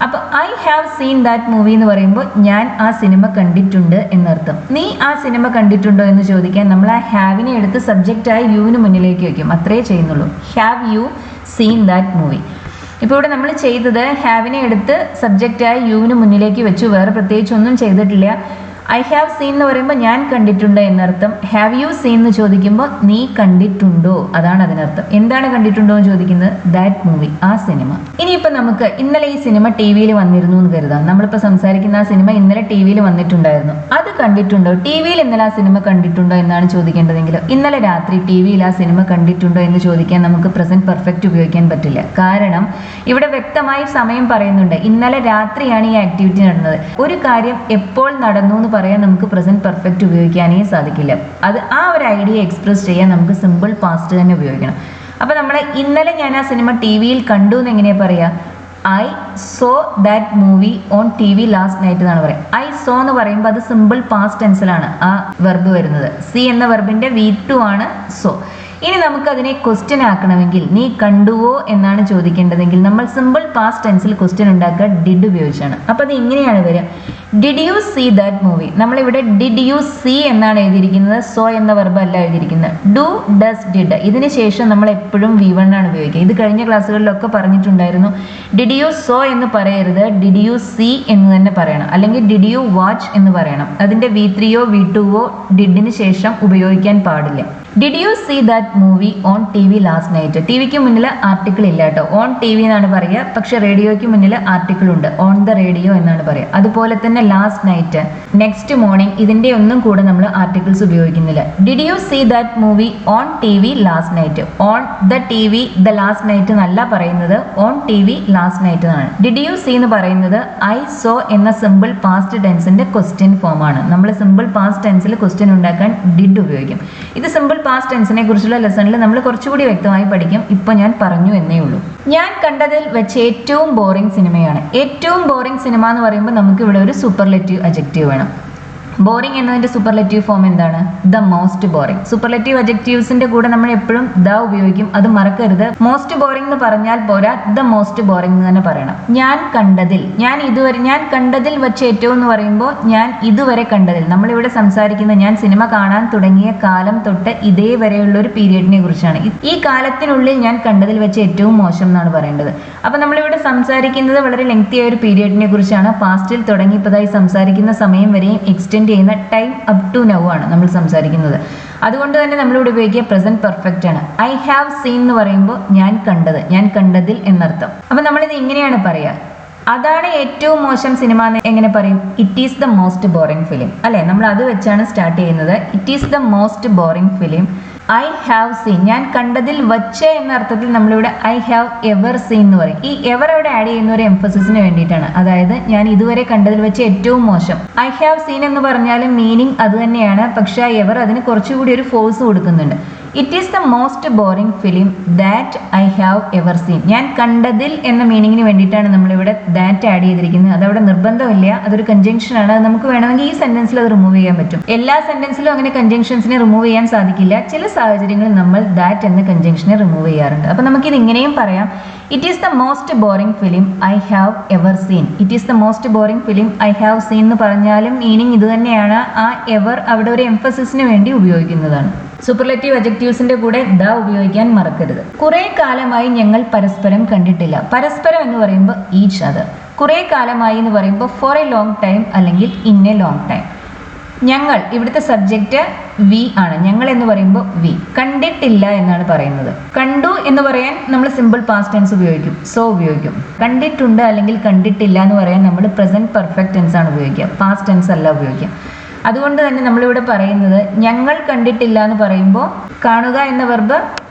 അപ്പോൾ I have seen that movie എന്ന് പറയുമ്പോൾ ഞാൻ ആ സിനിമ കണ്ടിട്ടുണ്ട് എന്നർത്ഥം. നീ ആ സിനിമ കണ്ടിട്ടുണ്ടോ എന്ന് ചോദിക്കാൻ നമ്മൾ ആ ഹാവിനെ എടുത്ത് സബ്ജക്റ്റായി യുവിന് മുന്നിലേക്ക് വയ്ക്കും. അത്രേ ചെയ്യുന്നുള്ളൂ. Have you seen that movie. ഇപ്പോൾ ഇവിടെ നമ്മൾ ചെയ്തത് ഹാവിനെ എടുത്ത് സബ്ജക്റ്റായി യുവിന് മുന്നിലേക്ക് വെച്ചു, വേറെ പ്രത്യേകിച്ച് ഒന്നും ചെയ്തിട്ടില്ല. ഐ ഹാവ് സീൻ എന്ന് പറയുമ്പോൾ ഞാൻ കണ്ടിട്ടുണ്ട് എന്നർത്ഥം. ഹാവ് യു സീൻ എന്ന് ചോദിക്കുമ്പോൾ നീ കണ്ടിട്ടുണ്ടോ അതാണ് അതിനർത്ഥം. എന്താണ് കണ്ടിട്ടുണ്ടോ എന്ന് ചോദിക്കുന്നത്? ദാറ്റ് മൂവി, ആ സിനിമ. ഇനിയിപ്പോൾ നമുക്ക് ഇന്നലെ ഈ സിനിമ TV-യിൽ വന്നിരുന്നു എന്ന് കരുതാം. നമ്മളിപ്പോൾ സംസാരിക്കുന്ന ആ സിനിമ ഇന്നലെ TV-യിൽ വന്നിട്ടുണ്ടായിരുന്നു. അത് കണ്ടിട്ടുണ്ടോ? TV-യിൽ ഇന്നലെ ആ സിനിമ കണ്ടിട്ടുണ്ടോ എന്നാണ് ചോദിക്കേണ്ടതെങ്കിൽ ഇന്നലെ രാത്രി TV-യിൽ ആ സിനിമ കണ്ടിട്ടുണ്ടോ എന്ന് ചോദിക്കാൻ നമുക്ക് പ്രസന്റ് പെർഫെക്റ്റ് ഉപയോഗിക്കാൻ പറ്റില്ല. കാരണം ഇവിടെ വ്യക്തമായി സമയം പറയുന്നുണ്ട്. ഇന്നലെ രാത്രിയാണ് ഈ ആക്ടിവിറ്റി നടന്നത്. ഒരു കാര്യം എപ്പോൾ നടന്നു എന്ന് പറയാൻ നമുക്ക് പ്രസന്റ് പെർഫെക്റ്റ് ഉപയോഗിക്കാനേ സാധിക്കില്ല. അത് ആ ഒരു ഐഡിയ എക്സ്പ്രസ് ചെയ്യാൻ നമുക്ക് സിമ്പിൾ പാസ്റ്റ് തന്നെ ഉപയോഗിക്കണം. അപ്പൊ നമ്മൾ ഇന്നലെ ഞാൻ ആ സിനിമ TV-യിൽ കണ്ടു എന്ന് എങ്ങനെയാ പറയാ? I so that movie on TV last night എന്നാണ് പറയുക. ഐ സോ എന്ന് പറയുമ്പോൾ അത് സിമ്പിൾ പാസ്റ്റ് ടെൻസിലാണ് ആ വെർബ് വരുന്നത്. സി എന്ന വെർബിന്റെ V2 ആണ് സോ. ഇനി നമുക്കതിനെ ക്വസ്റ്റ്യൻ ആക്കണമെങ്കിൽ നീ കണ്ടുവോ എന്നാണ് ചോദിക്കേണ്ടതെങ്കിൽ നമ്മൾ സിമ്പിൾ പാസ്റ്റ് ടെൻസിൽ ക്വസ്റ്റ്യൻ ഉണ്ടാക്കുക ഡിഡ് ഉപയോഗിച്ചാണ്. അപ്പോൾ അത് ഇങ്ങനെയാണ് വരിക, did you see that movie. നമ്മളിവിടെ ഡിഡ് യു സീ എന്നാണ് എഴുതിയിരിക്കുന്നത്, സോ എന്ന വെർബ് അല്ല എഴുതിയിരിക്കുന്നത്. ഡു, ഡസ്, ഡിഡ് ഇതിന് ശേഷം നമ്മൾ എപ്പോഴും V1 ആണ് ഉപയോഗിക്കുക. ഇത് കഴിഞ്ഞ ക്ലാസ്സുകളിലൊക്കെ പറഞ്ഞിട്ടുണ്ടായിരുന്നു. ഡിഡ് യു സോ എന്ന് പറയരുത്, ഡിഡ് യു സീ എന്ന് തന്നെ പറയണം, അല്ലെങ്കിൽ ഡിഡ് യു വാച്ച് എന്ന് പറയണം. അതിന്റെ V3യോ V2വോ ഡിഡിന് ശേഷം ഉപയോഗിക്കാൻ പാടില്ല. Did you see that movie on TV last night. ടിവിക്ക് മുന്നിൽ ആർട്ടിക്കിൾ ഇല്ല കേട്ടോ, ഓൺ TV എന്നാണ് പറയുക. പക്ഷെ റേഡിയോയ്ക്ക് മുന്നിൽ ആർട്ടിക്കിൾ ഉണ്ട്, ഓൺ ദ റേഡിയോ എന്നാണ് പറയുക. അതുപോലെ തന്നെ ലാസ്റ്റ് നൈറ്റ്, നെക്സ്റ്റ് മോർണിംഗ്, ഇതിന്റെ ഒന്നും കൂടെ നമ്മൾ ആർട്ടിക്കിൾസ് ഉപയോഗിക്കുന്നില്ല. Did you see that movie on TV last night. On the TV the last night എന്നല്ല പറയുന്നത്, ഓൺ TV ലാസ്റ്റ് നൈറ്റ് എന്നാണ്. ഡിഡ് യു സീ എന്ന് പറയുന്നത് ഐ സോ എന്ന സിമ്പിൾ പാസ്റ്റ് ടെൻസിന്റെ ക്വസ്റ്റ്യൻ ഫോം ആണ്. നമ്മൾ സിമ്പിൾ പാസ്റ്റ് ടെൻസിൽ ക്വസ്റ്റ്യൻ ഉണ്ടാക്കാൻ ഡിഡ് ഉപയോഗിക്കും. ഇത് സിമ്പിൾ പാസ്റ്റ് ടെൻസിനെ കുറിച്ചുള്ള ലെസണിൽ നമ്മൾ കുറച്ചുകൂടി വ്യക്തമായി പഠിക്കും. ഇപ്പോൾ ഞാൻ പറഞ്ഞു എന്നേ ഉള്ളൂ. ഞാൻ കണ്ടതിൽ വെച്ച് ഏറ്റവും ബോറിംഗ് സിനിമയാണ്. ഏറ്റവും ബോറിംഗ് സിനിമ എന്ന് പറയുമ്പോൾ നമുക്ക് ഇവിടെ ഒരു സൂപ്പർലെറ്റീവ് അഡ്ജക്റ്റീവ് വേണം. ബോറിംഗ് എന്നതിന്റെ സൂപ്പർലെറ്റീവ് ഫോം എന്താണ്? The most boring. സൂപ്പർലെറ്റീവ് അഡ്ജക്റ്റീവ്സിന്റെ കൂടെ നമ്മൾ എപ്പോഴും ദ ഉപയോഗിക്കും, അത് മറക്കരുത്. മോസ്റ്റ് ബോറിംഗ് എന്ന് പറഞ്ഞാൽ പോരാ, ദ മോസ്റ്റ് ബോറിംഗ് എന്ന് തന്നെ പറയണം. ഞാൻ കണ്ടതിൽ, ഞാൻ കണ്ടതിൽ വെച്ച് ഏറ്റവും എന്ന് പറയുമ്പോൾ ഞാൻ ഇതുവരെ കണ്ടതിൽ, നമ്മളിവിടെ സംസാരിക്കുന്ന ഞാൻ സിനിമ കാണാൻ തുടങ്ങിയ കാലം തൊട്ട് ഇതേ വരെയുള്ള ഒരു പീരിയഡിനെ കുറിച്ചാണ്. ഈ കാലത്തിനുള്ളിൽ ഞാൻ കണ്ടതിൽ വെച്ച് ഏറ്റവും മോശം എന്നാണ് പറയേണ്ടത്. അപ്പൊ നമ്മളിവിടെ സംസാരിക്കുന്നത് വളരെ ലെങ്തി ആയ ഒരു പീരിയഡിനെ കുറിച്ചാണ്. പാസ്റ്റിൽ തുടങ്ങിയപ്പോഴായി സംസാരിക്കുന്ന സമയം വരെയും എക്സ്റ്റെൻഡ് ചെയ്യുന്ന ടൈം അപ് ടു നൗ ആണ് നമ്മൾ സംസാരിക്കുന്നത്. അതുകൊണ്ട് തന്നെ നമ്മളിവിടെ ഉപയോഗിക്കുക പ്രസന്റ് പെർഫെക്റ്റ് ആണ്. ഐ ഹാവ് സീൻ എന്ന് പറയുമ്പോൾ ഞാൻ കണ്ടത്, ഞാൻ കണ്ടതിൽ എന്നർത്ഥം. അപ്പൊ നമ്മളിത് ഇങ്ങനെയാണ് പറയുക, അതാണ് ഏറ്റവും മോശം സിനിമ എന്ന് എങ്ങനെ പറയും? It is the most boring film അല്ലെ? നമ്മൾ അത് വെച്ചാണ് സ്റ്റാർട്ട് ചെയ്യുന്നത്. It is the most boring film I have seen. ഞാൻ കണ്ടതിൽ വച്ച് എന്ന അർത്ഥത്തിൽ നമ്മളിവിടെ ഐ ഹാവ് എവർ സീൻ എന്ന് പറയും. ഈ എവർ അവിടെ ആഡ് ചെയ്യുന്ന ഒരു എംഫസിസിന് വേണ്ടിയിട്ടാണ്. അതായത് ഞാൻ ഇതുവരെ കണ്ടതിൽ വെച്ച് ഏറ്റവും മോശം. ഐ ഹാവ് സീൻ എന്ന് പറഞ്ഞാലും മീനിങ് അത് തന്നെയാണ്, പക്ഷെ ആ എവർ അതിന് കുറച്ചുകൂടി ഒരു ഫോഴ്സ് കൊടുക്കുന്നുണ്ട്. It is the most boring film that I have ever seen. ഞാൻ കണ്ടതിൽ എന്ന മീനിങ്ങിന് വേണ്ടിയിട്ടാണ് നമ്മളിവിടെ ദാറ്റ് ആഡ് ചെയ്തിരിക്കുന്നത്. അതവിടെ നിർബന്ധമില്ല, അതൊരു കൺജങ്ഷൻ ആണ്. അത് നമുക്ക് വേണമെങ്കിൽ ഈ സെന്റൻസിൽ അത് റിമൂവ് ചെയ്യാൻ പറ്റും. എല്ലാ സെന്റൻസിലും അങ്ങനെ കൺജങ്ഷൻസിനെ റിമൂവ് ചെയ്യാൻ സാധിക്കില്ല. ചില സാഹചര്യങ്ങളിൽ നമ്മൾ ദാറ്റ് എന്ന കൺജങ്ഷനെ റിമൂവ് ചെയ്യാറുണ്ട്. അപ്പൊ നമുക്കിത് ഇങ്ങനെയും പറയാം, it is the most boring film I have ever seen. It is the most boring film I have seen എന്ന് പറഞ്ഞാലും മീനിങ് ഇത് തന്നെയാണ്. ആ എവർ അവിടെ ഒരു എംഫസിസിന് വേണ്ടി ഉപയോഗിക്കുന്നതാണ്. സൂപ്പർലേറ്റീവ് അഡ്ജക്റ്റീവ്സിന്റെ കൂടെ ദ ഉപയോഗിക്കാൻ മറക്കരുത്. കുറെ കാലമായി ഞങ്ങൾ പരസ്പരം കണ്ടിട്ടില്ല. പരസ്പരം എന്ന് പറയുമ്പോൾ ഈച്ച് അതർ. കുറെ കാലമായി എന്ന് പറയുമ്പോൾ ഫോർ എ ലോങ് ടൈം അല്ലെങ്കിൽ ഇൻ എ ലോങ് ടൈം. ഞങ്ങൾ ഇവിടുത്തെ സബ്ജക്റ്റ് വി ആണ്. ഞങ്ങൾ എന്ന് പറയുമ്പോൾ വി. കണ്ടിട്ടില്ല എന്നാണ് പറയുന്നത്. കണ്ടു എന്ന് പറയാൻ നമ്മൾ സിമ്പിൾ പാസ്റ്റ് ടെൻസ് ഉപയോഗിക്കും, സോ ഉപയോഗിക്കും. കണ്ടിട്ടുണ്ട് അല്ലെങ്കിൽ കണ്ടിട്ടില്ല എന്ന് പറയാൻ നമ്മൾ പ്രസന്റ് പെർഫെക്റ്റ് ടെൻസ് ആണ് ഉപയോഗിക്കുക, പാസ്റ്റ് ടെൻസ് അല്ല ഉപയോഗിക്കുക. അതുകൊണ്ട് തന്നെ നമ്മളിവിടെ പറയുന്നത് ഞങ്ങൾ കണ്ടിട്ടില്ല എന്ന് പറയുമ്പോൾ കാണുക എന്ന വെർബ്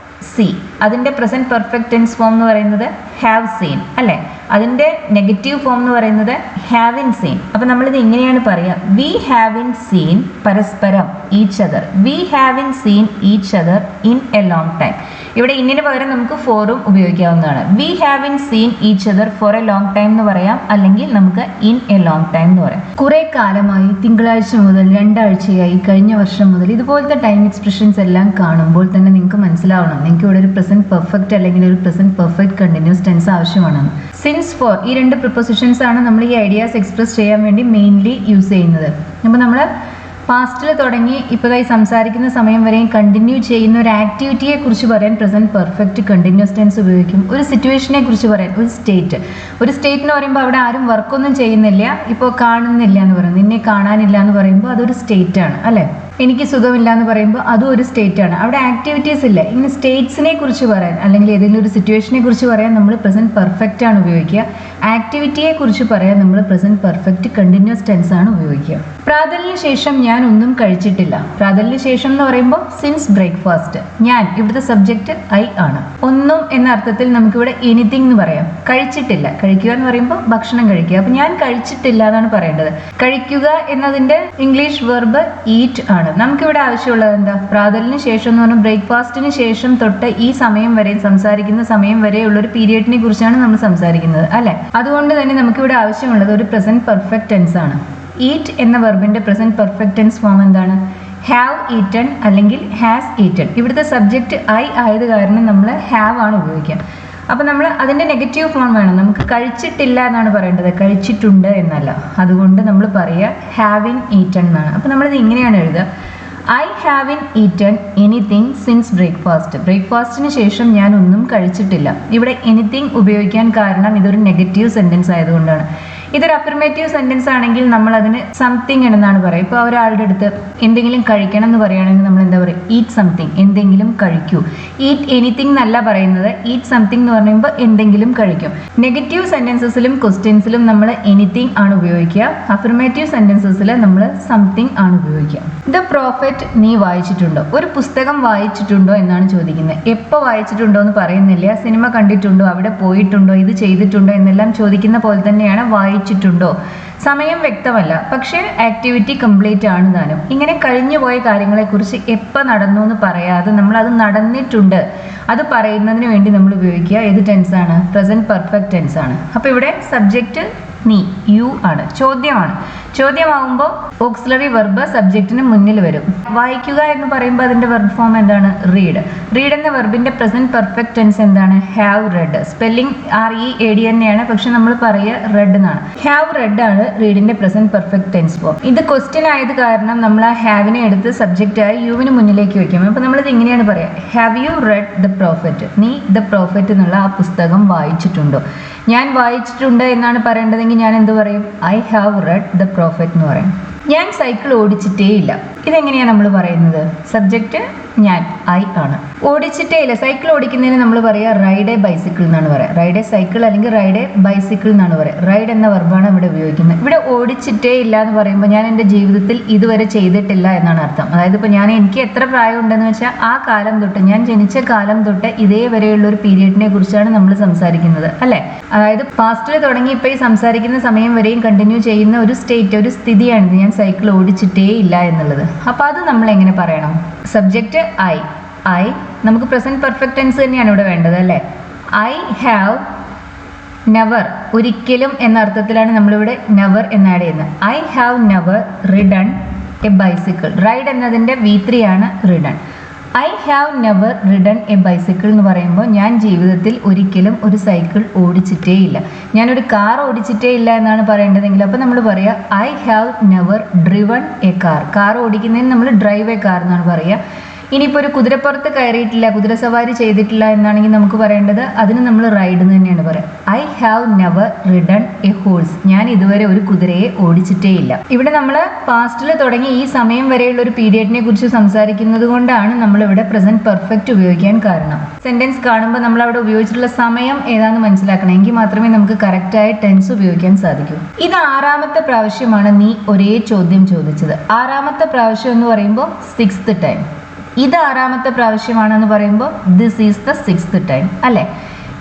സീ, അതിൻ്റെ പ്രസന്റ് പെർഫെക്റ്റ് ടെൻസ് ഫോം എന്ന് പറയുന്നത് ഹാവ് സീൻ അല്ലേ? അതിൻ്റെ നെഗറ്റീവ് ഫോം എന്ന് പറയുന്നത് ഹാവിൻ സീൻ. അപ്പം നമ്മളിത് ഇങ്ങനെയാണ് പറയുക, വി ഹാവിൻ സീൻ പരസ്പരം each other. We haven't seen each other in a long time. ഇവിടെ ഇന്നിന് പകരം നമുക്ക് ഫോറും ഉപയോഗിക്കാവുന്നതാണ്. We haven't seen each other for a long time എന്ന് പറയാം, അല്ലെങ്കിൽ നമുക്ക് ഇൻ എ ലോങ് ടൈം എന്ന് പറയാം. കുറെ കാലമായി, തിങ്കളാഴ്ച മുതൽ, രണ്ടാഴ്ചയായി, കഴിഞ്ഞ വർഷം മുതൽ, ഇതുപോലത്തെ ടൈം എക്സ്പ്രഷൻസ് എല്ലാം കാണുമ്പോൾ തന്നെ നിങ്ങൾക്ക് മനസ്സിലാവണം നിങ്ങൾക്ക് ഇവിടെ ഒരു പ്രസന്റ് പെർഫെക്റ്റ് അല്ലെങ്കിൽ ഒരു പ്രസന്റ് പെർഫെക്റ്റ് കണ്ടിന്യൂസ് ടെൻസ് ആവശ്യമാണെന്ന്. സിൻസ്, ഫോർ, ഈ രണ്ട് പ്രിപ്പോസിഷൻസ് ആണ് നമ്മൾ ഈ ഐഡിയാസ് എക്സ്പ്രസ് ചെയ്യാൻ വേണ്ടി മെയിൻലി യൂസ് ചെയ്യുന്നത്. അപ്പോൾ നമ്മൾ പാസ്റ്റിൽ തുടങ്ങി ഇപ്പോഴായി സംസാരിക്കുന്ന സമയം വരെയും കണ്ടിന്യൂ ചെയ്യുന്ന ഒരു ആക്ടിവിറ്റിയെ കുറിച്ച് പറയാൻ പ്രസന്റ് പെർഫെക്റ്റ് കണ്ടിന്യൂസ് ടെൻസ് ഉപയോഗിക്കും. ഒരു സിറ്റുവേഷനെ കുറിച്ച് പറയാൻ ഒരു സ്റ്റേറ്റ് എന്ന് പറയുമ്പോൾ അവിടെ ആരും വർക്കൊന്നും ചെയ്യുന്നില്ല, ഇപ്പോൾ കാണുന്നില്ല എന്ന് പറയുന്നത്, നിന്നെ കാണാനില്ല എന്ന് പറയുമ്പോൾ അതൊരു സ്റ്റേറ്റ് ആണ് അല്ലേ? എനിക്ക് സുഖമില്ല എന്ന് പറയുമ്പോൾ അതും ഒരു സ്റ്റേറ്റ് ആണ്. അവിടെ ആക്ടിവിറ്റീസ് ഇല്ല. ഇങ്ങനെ സ്റ്റേറ്റ്സിനെ കുറിച്ച് പറയാൻ അല്ലെങ്കിൽ ഏതെങ്കിലും ഒരു സിറ്റുവേഷനെ കുറിച്ച് പറയാൻ നമ്മൾ പ്രസന്റ് പെർഫെക്റ്റ് ആണ് ഉപയോഗിക്കുക. ആക്ടിവിറ്റിയെ കുറിച്ച് പറയാൻ നമ്മൾ പ്രസന്റ് പെർഫെക്റ്റ് കണ്ടിന്യൂസ് ടെൻസ് ആണ് ഉപയോഗിക്കുക. പ്രാതലിന് ശേഷം ഞാൻ ഒന്നും കഴിച്ചിട്ടില്ല. പ്രാതലിന് ശേഷം എന്ന് പറയുമ്പോൾ സിൻസ് ബ്രേക്ക്ഫാസ്റ്റ്. ഞാൻ ഇവിടുത്തെ സബ്ജക്റ്റ് ഐ ആണ്. ഒന്നും എന്ന അർത്ഥത്തിൽ നമുക്കിവിടെ എനിത്തിങ് എന്ന് പറയാം. കഴിച്ചിട്ടില്ല, കഴിക്കുക എന്ന് പറയുമ്പോൾ ഭക്ഷണം കഴിക്കുക. അപ്പം ഞാൻ കഴിച്ചിട്ടില്ല എന്നാണ് പറയേണ്ടത്. കഴിക്കുക എന്നതിൻ്റെ ഇംഗ്ലീഷ് വെർബ് ഈറ്റ് ആണ്. നമുക്കിവിടെ ആവശ്യമുള്ളത് എന്താ? പ്രാതലിന് ശേഷം എന്ന് പറഞ്ഞാൽ ബ്രേക്ക്ഫാസ്റ്റിന് ശേഷം തൊട്ട് ഈ സമയം വരെ, സംസാരിക്കുന്ന സമയം വരെയുള്ള ഒരു പീരിയഡിനെ കുറിച്ചാണ് നമ്മൾ സംസാരിക്കുന്നത് അല്ലെ? അതുകൊണ്ട് തന്നെ നമുക്കിവിടെ ആവശ്യമുള്ളത് ഒരു പ്രസന്റ് പെർഫെക്റ്റ് ടെൻസ് ആണ്. ഈറ്റ് എന്ന വെർബിന്റെ പ്രസന്റ് പെർഫെക്റ്റ് ടെൻസ് ഫോം എന്താണ്? ഹാവ് ഈറ്റൺ അല്ലെങ്കിൽ ഹാസ് ഈറ്റൺ. ഇവിടുത്തെ സബ്ജക്റ്റ് ഐ ആയത് കാരണം നമ്മൾ ഹാവ് ആണ് ഉപയോഗിക്കുക. അപ്പം നമ്മൾ അതിൻ്റെ നെഗറ്റീവ് ഫോം വേണം. നമുക്ക് കഴിച്ചിട്ടില്ല എന്നാണ് പറയേണ്ടത്, കഴിച്ചിട്ടുണ്ട് എന്നല്ല. അതുകൊണ്ട് നമ്മൾ പറയുക ഹാവിൻ ഈറ്റൺ എന്നാണ്. അപ്പം നമ്മളിത് ഇങ്ങനെയാണ് എഴുതുക, I haven't eaten anything since breakfast. ബ്രേക്ക്ഫാസ്റ്റിന് ശേഷം ഞാൻ ഒന്നും കഴിച്ചിട്ടില്ല. ഇവിടെ എനിത്തിങ് ഉപയോഗിക്കാൻ കാരണം ഇതൊരു നെഗറ്റീവ് സെൻറ്റൻസ് ആയതുകൊണ്ടാണ്. ഇതൊരു അഫർമേറ്റീവ് സെൻറ്റൻസ് ആണെങ്കിൽ നമ്മൾ അതിന് സംതിങ് എന്നാണ് പറയുക. ഇപ്പോൾ ഒരാളുടെ അടുത്ത് എന്തെങ്കിലും കഴിക്കണം എന്ന് പറയുകയാണെങ്കിൽ നമ്മൾ എന്താ പറയുക? ഈറ്റ് സംതിങ്, എന്തെങ്കിലും കഴിക്കൂ. ഈറ്റ് എനിത്തിങ് എന്നല്ല പറയുന്നത്. ഈറ്റ് സംതിങ് എന്ന് പറയുമ്പോൾ എന്തെങ്കിലും കഴിക്കും. നെഗറ്റീവ് സെൻറ്റൻസസിലും ക്വസ്റ്റ്യൻസിലും നമ്മൾ എനിത്തിങ് ആണ് ഉപയോഗിക്കുക. അഫർമേറ്റീവ് സെൻറ്റൻസസിൽ നമ്മൾ സംതിങ് ആണ് ഉപയോഗിക്കുക. ദ പ്രോഫറ്റ് നീ വായിച്ചിട്ടുണ്ടോ? ഒരു പുസ്തകം വായിച്ചിട്ടുണ്ടോ എന്നാണ് ചോദിക്കുന്നത്. എപ്പോൾ വായിച്ചിട്ടുണ്ടോ എന്ന് പറയുന്നില്ല. സിനിമ കണ്ടിട്ടുണ്ടോ, അവിടെ പോയിട്ടുണ്ടോ, ഇത് ചെയ്തിട്ടുണ്ടോ എന്നെല്ലാം ചോദിക്കുന്ന പോലെ തന്നെയാണ് വായിച്ചിട്ടുണ്ടോ. സമയം വ്യക്തമല്ല, പക്ഷേ ആക്ടിവിറ്റി കംപ്ലീറ്റ് ആണ് താനും. ഇങ്ങനെ കഴിഞ്ഞു പോയ കാര്യങ്ങളെക്കുറിച്ച് എപ്പോൾ നടന്നു എന്ന് പറയാതെ നമ്മൾ അത് നടന്നിട്ടുണ്ട് അത് പറയുന്നതിന് വേണ്ടി നമ്മൾ ഉപയോഗിക്കുക ഏത് ടെൻസാണ്? പ്രസന്റ് പെർഫെക്റ്റ് ടെൻസ് ആണ്. അപ്പോൾ ഇവിടെ സബ്ജക്റ്റ് നീ, യു ആണ്. ചോദ്യമാണ്. ചോദ്യമാകുമ്പോൾ ഓക്സിലറി വെർബ് സബ്ജക്റ്റിന് മുന്നിൽ വരും. വായിക്കുക എന്ന് പറയുമ്പോൾ അതിൻ്റെ വെർബ് ഫോം എന്താണ്? റീഡ്. റീഡ് എന്ന വെർബിന്റെ പ്രസന്റ് പെർഫെക്റ്റ് ടെൻസ് എന്താണ്? Have red. സ്പെല്ലിംഗ് READ തന്നെയാണ്, പക്ഷെ നമ്മൾ പറയുക റെഡ് എന്നാണ്. ഹാവ് റെഡ് ആണ് റീഡിന്റെ പ്രസന്റ് പെർഫെക്റ്റ് ടെൻസ് ഫോം. ഇത് ക്വസ്റ്റ്യൻ ആയത് കാരണം നമ്മൾ ആ ഹാവിനെ എടുത്ത് സബ്ജക്റ്റായി യുവിന് മുന്നിലേക്ക് വെക്കും. അപ്പോൾ നമ്മളിത് ഇങ്ങനെയാണ് പറയുക, have you red the prophet? നീ ദ പ്രോഫറ്റ് എന്നുള്ള ആ പുസ്തകം വായിച്ചിട്ടുണ്ടോ? ഞാൻ വായിച്ചിട്ടുണ്ട് എന്നാണ് പറയേണ്ടതെങ്കിൽ ഞാൻ എന്ത് പറയും? I have red the prophet എന്ന് പറയും. ഞാൻ സൈക്കിൾ ഓടിച്ചിട്ടേ ഇല്ല. ഇതെങ്ങനെയാണ് നമ്മൾ പറയുന്നത്? സബ്ജക്റ്റ് ഞാൻ, ഐ ആണ്. ഓടിച്ചിട്ടേ ഇല്ല, സൈക്കിൾ ഓടിക്കുന്നതിന് നമ്മൾ പറയുക റൈഡ് എ ബൈസിക്കിൾ എന്നാണ് പറയുക. റൈഡ് എ സൈക്കിൾ അല്ലെങ്കിൽ റൈഡ് എ ബൈസിക്കിൾ എന്നാണ് പറയുക. റൈഡ് എന്ന വെർബാണ് ഇവിടെ ഉപയോഗിക്കുന്നത്. ഇവിടെ ഓടിച്ചിട്ടേ ഇല്ല എന്ന് പറയുമ്പോൾ ഞാൻ എൻ്റെ ജീവിതത്തിൽ ഇതുവരെ ചെയ്തിട്ടില്ല എന്നാണ് അർത്ഥം. അതായത് ഇപ്പോൾ എനിക്ക് എത്ര പ്രായം ഉണ്ടെന്ന് വെച്ചാൽ ആ കാലം തൊട്ട്, ഞാൻ ജനിച്ച കാലം തൊട്ട് ഇതേവരെയുള്ള ഒരു പീരിയഡിനെ കുറിച്ചാണ് നമ്മൾ സംസാരിക്കുന്നത്, അല്ലേ? അതായത് പാസ്റ്റിൽ തുടങ്ങി ഇപ്പോൾ ഈ സംസാരിക്കുന്ന സമയം വരെയും കണ്ടിന്യൂ ചെയ്യുന്ന ഒരു സ്റ്റേറ്റ്, ഒരു സ്ഥിതിയാണിത്, ഞാൻ സൈക്കിൾ ഓടിച്ചിട്ടേ ഇല്ല എന്നുള്ളത്. അപ്പോൾ അത് നമ്മൾ എങ്ങനെ പറയണം? സബ്ജക്റ്റ് ഐ നമുക്ക് പ്രസന്റ് പെർഫെക്റ്റ് ടെൻസ് തന്നെയാണ് ഇവിടെ വേണ്ടത്, അല്ലേ? ഐ ഹാവ് നെവർ, ഒരിക്കലും എന്ന അർത്ഥത്തിലാണ് നമ്മളിവിടെ നെവർ എന്ന് ആഡ് ചെയ്യുന്നത്. I have never ridden A bicycle. Ride എന്നതിൻ്റെ V3 ആണ് ridden. I have never ridden A bicycle എന്ന് പറയുമ്പോൾ ഞാൻ ജീവിതത്തിൽ ഒരിക്കലും ഒരു സൈക്കിൾ ഓടിച്ചിട്ടേ ഇല്ല. ഞാനൊരു കാർ ഓടിച്ചിട്ടേ ഇല്ല എന്നാണ് പറയേണ്ടതെങ്കിൽ അപ്പോൾ നമ്മൾ പറയുക I have never driven a car. Car ഓടിക്കുന്നതിന് നമ്മൾ ഡ്രൈവ് എ കാർ എന്നാണ് പറയുക. ഇനിയിപ്പോൾ ഒരു കുതിരപ്പുറത്ത് കയറിയിട്ടില്ല, കുതിരസവാരി ചെയ്തിട്ടില്ല എന്നാണെങ്കിൽ നമുക്ക് പറയേണ്ടത് അതിന് നമ്മൾ റൈഡ് എന്ന് തന്നെയാണ് പറയുക. I have never ridden A horse. ഞാൻ ഇതുവരെ ഒരു കുതിരയെ ഓടിച്ചിട്ടേ ഇല്ല. ഇവിടെ നമ്മൾ പാസ്റ്റിൽ തുടങ്ങി ഈ സമയം വരെയുള്ള ഒരു പീരിയഡിനെ കുറിച്ച് സംസാരിക്കുന്നത് കൊണ്ടാണ് നമ്മളിവിടെ പ്രസന്റ് പെർഫെക്റ്റ് ഉപയോഗിക്കാൻ കാരണം. സെന്റൻസ് കാണുമ്പോൾ നമ്മൾ അവിടെ ഉപയോഗിച്ചിട്ടുള്ള സമയം ഏതാണെന്ന് മനസ്സിലാക്കണം. എങ്കിൽ മാത്രമേ നമുക്ക് കറക്റ്റായ ടെൻസ് ഉപയോഗിക്കാൻ സാധിക്കൂ. ഇത് 6ാമത്തെ പ്രാവശ്യമാണ് നീ ഒരേ ചോദ്യം ചോദിച്ചത്. 6ാമത്തെ പ്രാവശ്യം എന്ന് പറയുമ്പോൾ 6th ടൈം. ഇത് 6ാമത്തെ പ്രാവശ്യമാണെന്ന് പറയുമ്പോൾ this is the 6th time, അല്ലേ?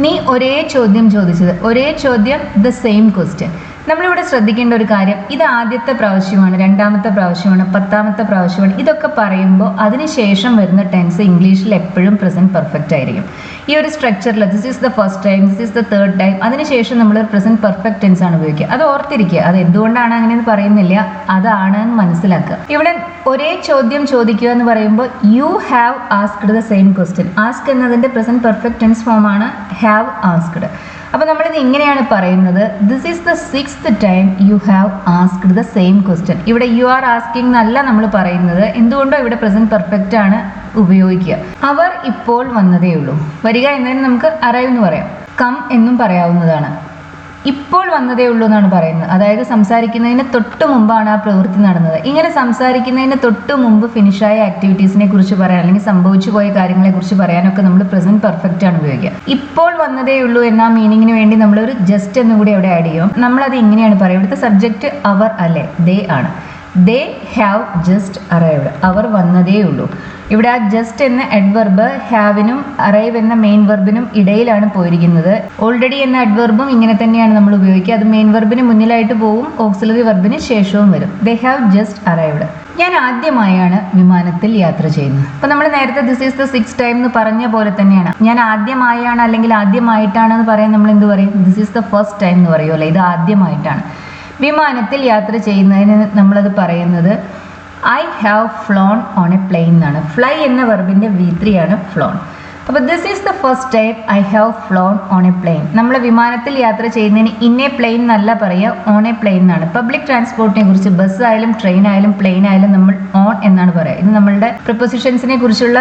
നീ ഒരേ ചോദ്യം ചോദിച്ചത്, ഒരേ ചോദ്യം, ദ സെയിം ക്വസ്റ്റ്യൻ. നമ്മളിവിടെ ശ്രദ്ധിക്കേണ്ട ഒരു കാര്യം, ഇത് ആദ്യത്തെ പ്രാവശ്യമാണ്, 2ാമത്തെ പ്രാവശ്യമാണ്, 10ാമത്തെ പ്രാവശ്യമാണ്. ഇതൊക്കെ പറയുമ്പോൾ അതിനുശേഷം വരുന്ന ടെൻസ് ഇംഗ്ലീഷിൽ എപ്പോഴും പ്രസന്റ് പെർഫെക്റ്റ് ആയിരിക്കും. ഈ ഒരു സ്ട്രക്ചറിൽ this is the first time, this is the third time, അതിനുശേഷം നമ്മൾ പ്രസന്റ് പെർഫെക്റ്റ് ടെൻസ് ആണ് ഉപയോഗിക്കുക. അത് ഓർത്തിരിക്കുക. അത് എന്തുകൊണ്ടാണ് അങ്ങനെയെന്ന് പറയുന്നില്ല, അതാണ് എന്ന് മനസ്സിലാക്കുക. ഇവിടെ ഒരേ ചോദ്യം ചോദിക്കുക എന്ന് പറയുമ്പോൾ you have asked the same question. Ask എന്നതിൻ്റെ പ്രസന്റ് പെർഫെക്റ്റ് ടെൻസ് ഫോമാണ് ഹാവ് ആസ്ക്ഡ്. അപ്പോൾ നമ്മളിത് ഇങ്ങനെയാണ് പറയുന്നത്, this is the 6th time you have asked the same question. ഇവിടെ യു ആർ ആസ്കിംഗ് എന്നല്ല നമ്മൾ പറയുന്നത്. എന്തുകൊണ്ടോ ഇവിടെ പ്രസന്റ് പെർഫെക്റ്റ് ആണ് ഉപയോഗിക്കുക. അവർ ഇപ്പോൾ വന്നതേ ഉള്ളൂ. വരിക എന്നതിന് നമുക്ക് അറൈവ് എന്ന് പറയാം, കം എന്നും പറയാവുന്നതാണ്. ഇപ്പോൾ വന്നതേ ഉള്ളൂ എന്നാണ് പറയുന്നത്. അതായത് സംസാരിക്കുന്നതിന് തൊട്ട് മുമ്പാണ് ആ പ്രവൃത്തി നടന്നത്. ഇങ്ങനെ സംസാരിക്കുന്നതിന് തൊട്ട് മുമ്പ് ഫിനിഷായ ആക്ടിവിറ്റീസിനെ കുറിച്ച് പറയാൻ അല്ലെങ്കിൽ സംഭവിച്ചു പോയ കാര്യങ്ങളെ കുറിച്ച് പറയാനൊക്കെ നമ്മൾ പ്രസന്റ് പെർഫെക്റ്റ് ആണ് ഉപയോഗിക്കുക. ഇപ്പോൾ വന്നതേ ഉള്ളൂ എന്ന മീനിങ്ങിന് വേണ്ടി നമ്മൾ ഒരു ജസ്റ്റ് എന്നും കൂടി അവിടെ ആഡ് ചെയ്യും. നമ്മളത് ഇങ്ങനെയാണ് പറയുക. ഇവിടുത്തെ സബ്ജക്റ്റ് അവർ അല്ലേ, ദേ ആണ്. They have just arrived. അവർ വന്നതേ ഉള്ളൂ. ഇവിടെ ആ ജസ്റ്റ് എന്ന അഡ്വർബ് ഹാവിനും അറൈവ് എന്ന മെയിൻ വെർബിനും ഇടയിലാണ് പോയിരിക്കുന്നത്. ഓൾറെഡി എന്ന അഡ്വർബും ഇങ്ങനെ തന്നെയാണ് നമ്മൾ ഉപയോഗിക്കുക. അത് മെയിൻ വെർബിന് മുന്നിലായിട്ട് പോവും, ഓക്സിലറി വെർബിന് ശേഷവും വരും. ദേ ഹാവ് ജസ്റ്റ് അറൈവ്ഡ്. ഞാൻ ആദ്യമായാണ് വിമാനത്തിൽ യാത്ര ചെയ്യുന്നത്. അപ്പോൾ നമ്മൾ നേരത്തെ this is the 6th time എന്ന് പറഞ്ഞ പോലെ തന്നെയാണ്. ഞാൻ ആദ്യമായാണ് അല്ലെങ്കിൽ ആദ്യമായിട്ടാണെന്ന് പറയാൻ നമ്മൾ എന്ത് പറയും? This is the first time എന്ന് പറയുമല്ലോ. ഇത് ആദ്യമായിട്ടാണ്. വിമാനത്തിൽ യാത്ര ചെയ്യുന്നതിന് നമ്മളത് പറയുന്നത് I have flown on a plane എന്നാണ്. ഫ്ലൈ എന്ന വെർബിൻ്റെ V3 ആണ് ഫ്ലോൺ. അപ്പോൾ this is the first time I have flown on a plane. നമ്മൾ വിമാനത്തിൽ യാത്ര ചെയ്യുന്നതിന് ഇൻ എ പ്ലെയിൻ എന്നല്ല പറയുക, ഓൺ എ പ്ലെയിൻ എന്നാണ്. പബ്ലിക് ട്രാൻസ്പോർട്ടിനെ കുറിച്ച് ബസ് ആയാലും ട്രെയിൻ ആയാലും പ്ലെയിൻ ആയാലും നമ്മൾ ഓൺ എന്നാണ് പറയുക. ഇത് നമ്മളുടെ പ്രിപ്പോസിഷൻസിനെ കുറിച്ചുള്ള